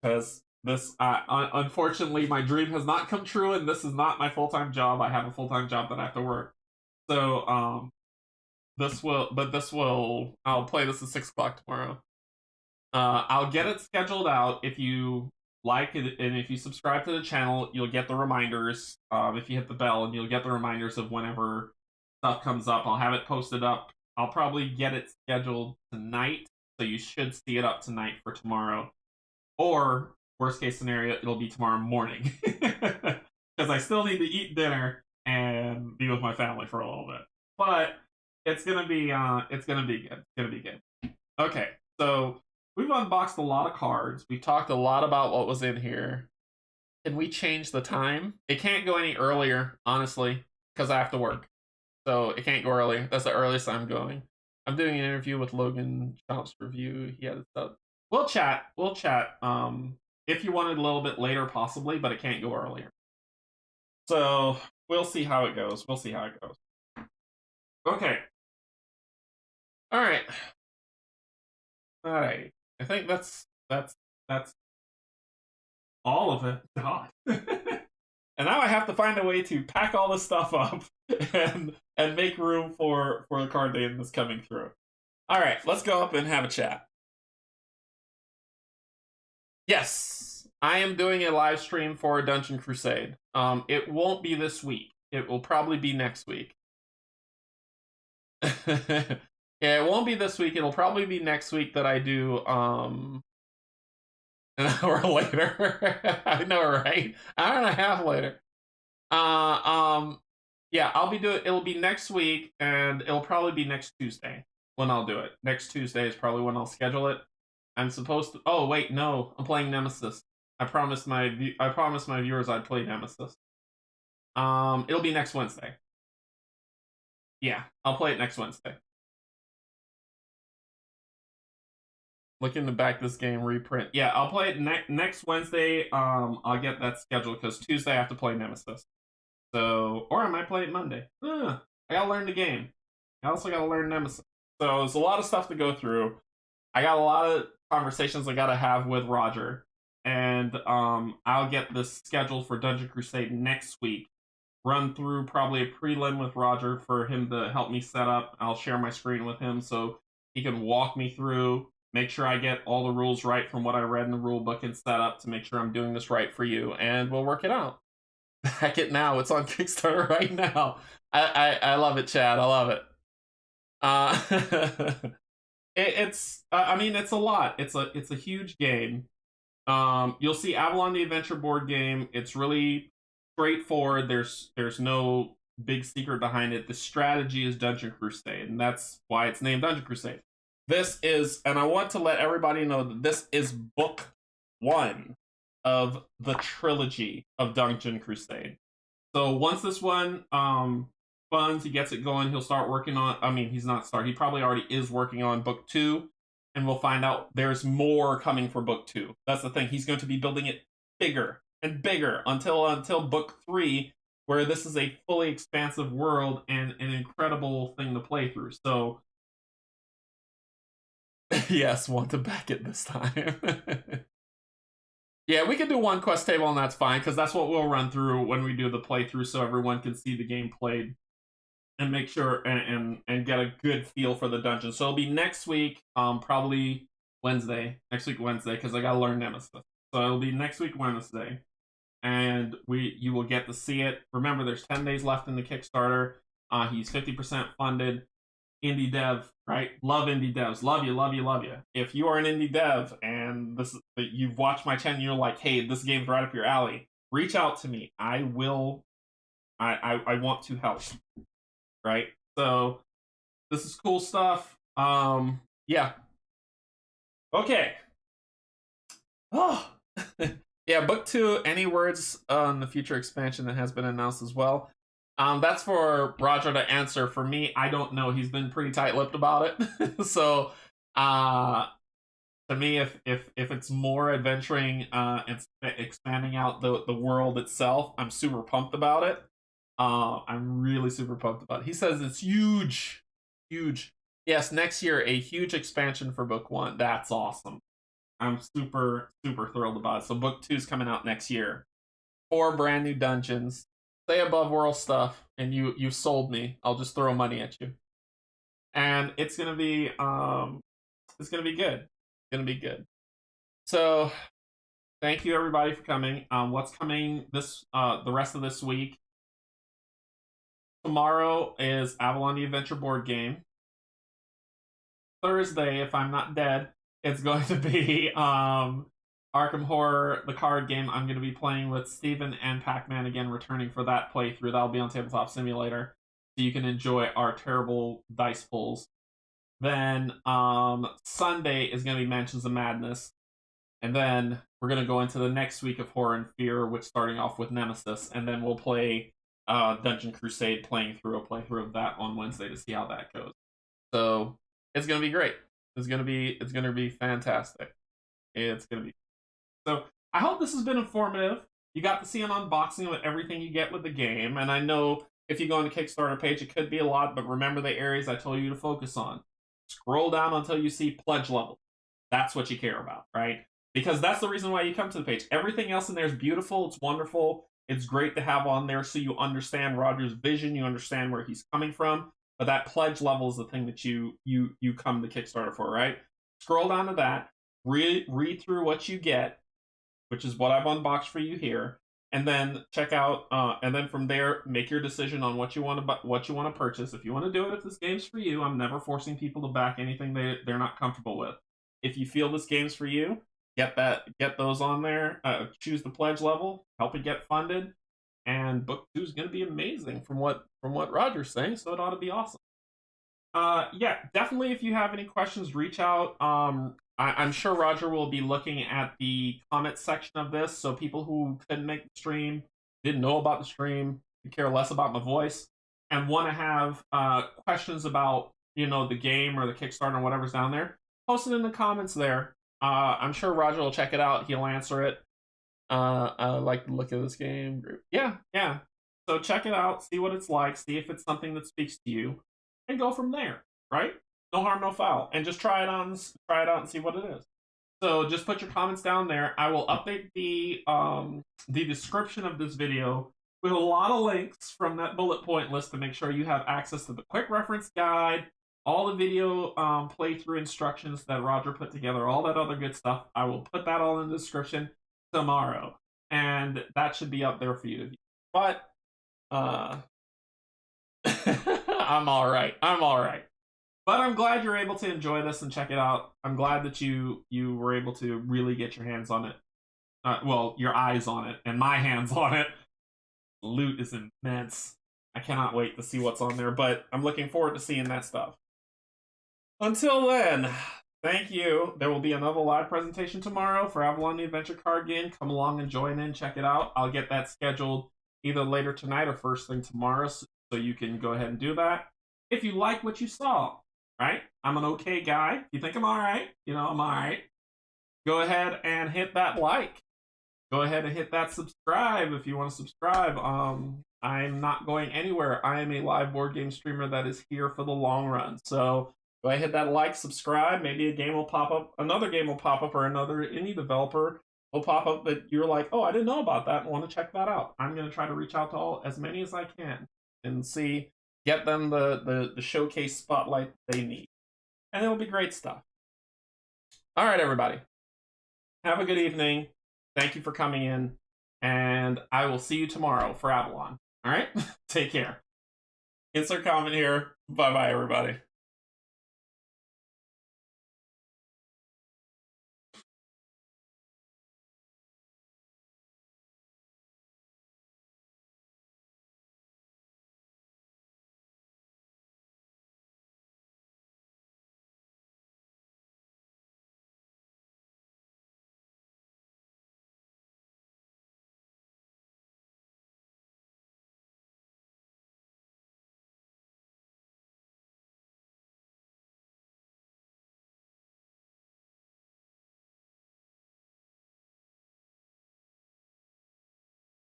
Because this, unfortunately, my dream has not come true, and this is not my full-time job. I have a full-time job that I have to work. So, I'll play this at 6 o'clock tomorrow. I'll get it scheduled out. If you like it, and if you subscribe to the channel, you'll get the reminders. If you hit the bell, and you'll get the reminders of whenever stuff comes up. I'll have it posted up. I'll probably get it scheduled tonight, so you should see it up tonight for tomorrow. Or, worst case scenario, it'll be tomorrow morning. Because I still need to eat dinner and be with my family for a little bit. But it's gonna be good. It's gonna be good. Okay, so we've unboxed a lot of cards. We talked a lot about what was in here. Can we change the time? It can't go any earlier, honestly, because I have to work. So it can't go earlier. That's the earliest I'm going. I'm doing an interview with Logan Chomp's review. He had it up. We'll chat. If you wanted a little bit later, possibly, but it can't go earlier. So we'll see how it goes. Okay. All right. I think that's all of it. God. And now I have to find a way to pack all this stuff up and make room for the card game that's coming through. All right, let's go up and have a chat. Yes, I am doing a live stream for Dungeon Crusade. It won't be this week. It will probably be next week. Yeah, it won't be this week. It'll probably be next week that I do an hour later. I know, right? Hour and a half later. Yeah, I'll be doing. It'll be next week, and it'll probably be next Tuesday when I'll do it. Next Tuesday is probably when I'll schedule it. I'm supposed to. Oh wait, no, I'm playing Nemesis. I promised my viewers I'd play Nemesis. It'll be next Wednesday. Yeah, I'll play it next Wednesday. Looking to back this game reprint. Yeah, I'll play it next Wednesday. I'll get that scheduled because Tuesday I have to play Nemesis. So, or I might play it Monday. I gotta learn the game. I also gotta learn Nemesis. So there's a lot of stuff to go through. I got a lot of conversations I gotta have with Roger, and I'll get this scheduled for Dungeon Crusade next week. Run through probably a prelim with Roger for him to help me set up. I'll share my screen with him so he can walk me through. Make sure I get all the rules right from what I read in the rule book and set up to make sure I'm doing this right for you, and we'll work it out. Back it now. It's on Kickstarter right now. I love it, Chad. I love it. I mean, it's a lot. It's a huge game. You'll see Avalon the Adventure board game. It's really straightforward. There's no big secret behind it. The strategy is Dungeon Crusade, and that's why it's named Dungeon Crusade. this is, and I want to let everybody know that this is book 1 of the trilogy of Dungeon Crusade. So once this one funds, he gets it going, he'll start working on, I mean, he's not started, he probably already is working on book 2, and we'll find out there's more coming for book 2. That's the thing, he's going to be building it bigger and bigger until book 3, where this is a fully expansive world and an incredible thing to play through. So yes, want to back it this time. Yeah, we can do one quest table and that's fine, because that's what we'll run through when we do the playthrough, so everyone can see the game played and make sure and get a good feel for the dungeon. So it'll be next week, probably Wednesday, because I gotta learn Nemesis. So it'll be next week Wednesday, and you will get to see it. Remember, there's 10 days left in the Kickstarter. He's 50% funded. Indie dev, right? Love indie devs. Love you, love you, love you. If you are an indie dev and you've watched my channel and you're like, hey, this game's right up your alley, reach out to me. I will. I want to help. Right? So this is cool stuff. Yeah. Okay. Oh. Yeah, book 2, any words on the future expansion that has been announced as well? That's for Roger to answer. For me, I don't know. He's been pretty tight-lipped about it. So, to me, if it's more adventuring and expanding out the world itself, I'm super pumped about it. I'm really super pumped about it. He says it's huge. Huge. Yes, next year, a huge expansion for book 1. That's awesome. I'm super, super thrilled about it. So book 2 is coming out next year. 4 brand new dungeons. Stay above world stuff, and you sold me. I'll just throw money at you. And it's gonna be good. It's gonna be good. So thank you everybody for coming. What's coming this the rest of this week? Tomorrow is Avalon the Adventure board game. Thursday, if I'm not dead, it's going to be Arkham Horror, the card game. I'm going to be playing with Steven and Pac-Man again, returning for that playthrough. That'll be on Tabletop Simulator, so you can enjoy our terrible dice pulls. Then Sunday is going to be Mansions of Madness, and then we're going to go into the next week of Horror and Fear, which starting off with Nemesis, and then we'll play Dungeon Crusade, playing through a playthrough of that on Wednesday to see how that goes. So it's going to be great. It's going to be fantastic. It's going to be. So I hope this has been informative. You got to see an unboxing of everything you get with the game. And I know if you go on the Kickstarter page, it could be a lot, but remember the areas I told you to focus on. Scroll down until you see pledge level. That's what you care about, right? Because that's the reason why you come to the page. Everything else in there is beautiful. It's wonderful. It's great to have on there so you understand Roger's vision. You understand where he's coming from. But that pledge level is the thing that you come to Kickstarter for, right? Scroll down to that. Read through what you get, which is what I've unboxed for you here, and then check out, and then from there, make your decision on what you want to purchase. If you want to do it, if this game's for you, I'm never forcing people to back anything they're not comfortable with. If you feel this game's for you, get those on there. Choose the pledge level, help it get funded, and book 2 is going to be amazing from what Roger's saying. So it ought to be awesome. Yeah, definitely. If you have any questions, reach out. I'm sure Roger will be looking at the comment section of this, so people who couldn't make the stream, didn't know about the stream, care less about my voice, and want to have questions about the game or the Kickstarter or whatever's down there, post it in the comments there. I'm sure Roger will check it out. He'll answer it. I like the look of this game. Yeah. So check it out, see what it's like, see if it's something that speaks to you, and go from there, right? No harm, no foul. And just try it out and see what it is. So just put your comments down there. I will update the description of this video with a lot of links from that bullet point list to make sure you have access to the quick reference guide, all the video playthrough instructions that Roger put together, all that other good stuff. I will put that all in the description tomorrow, and that should be up there for you to view. But I'm all right. But I'm glad you're able to enjoy this and check it out. I'm glad that you were able to really get your hands on it. Well, your eyes on it, and my hands on it. Loot is immense. I cannot wait to see what's on there, but I'm looking forward to seeing that stuff. Until then, thank you. There will be another live presentation tomorrow for Avalon the Adventure card game. Come along and join in, check it out. I'll get that scheduled either later tonight or first thing tomorrow, so you can go ahead and do that. If you like what you saw, right? I'm an okay guy. If you think I'm all right, I'm all right. Go ahead and hit that like. Go ahead and hit that subscribe if you want to subscribe. I'm not going anywhere. I am a live board game streamer that is here for the long run. So go ahead, hit that like, subscribe. Maybe a game will pop up, another game will pop up, or another indie developer will pop up that you're like, oh, I didn't know about that and want to check that out. I'm going to try to reach out to as many as I can and get them the showcase spotlight they need. And it'll be great stuff. All right, everybody. Have a good evening. Thank you for coming in, and I will see you tomorrow for Avalon. All right? Take care. Insert comment here. Bye-bye, everybody.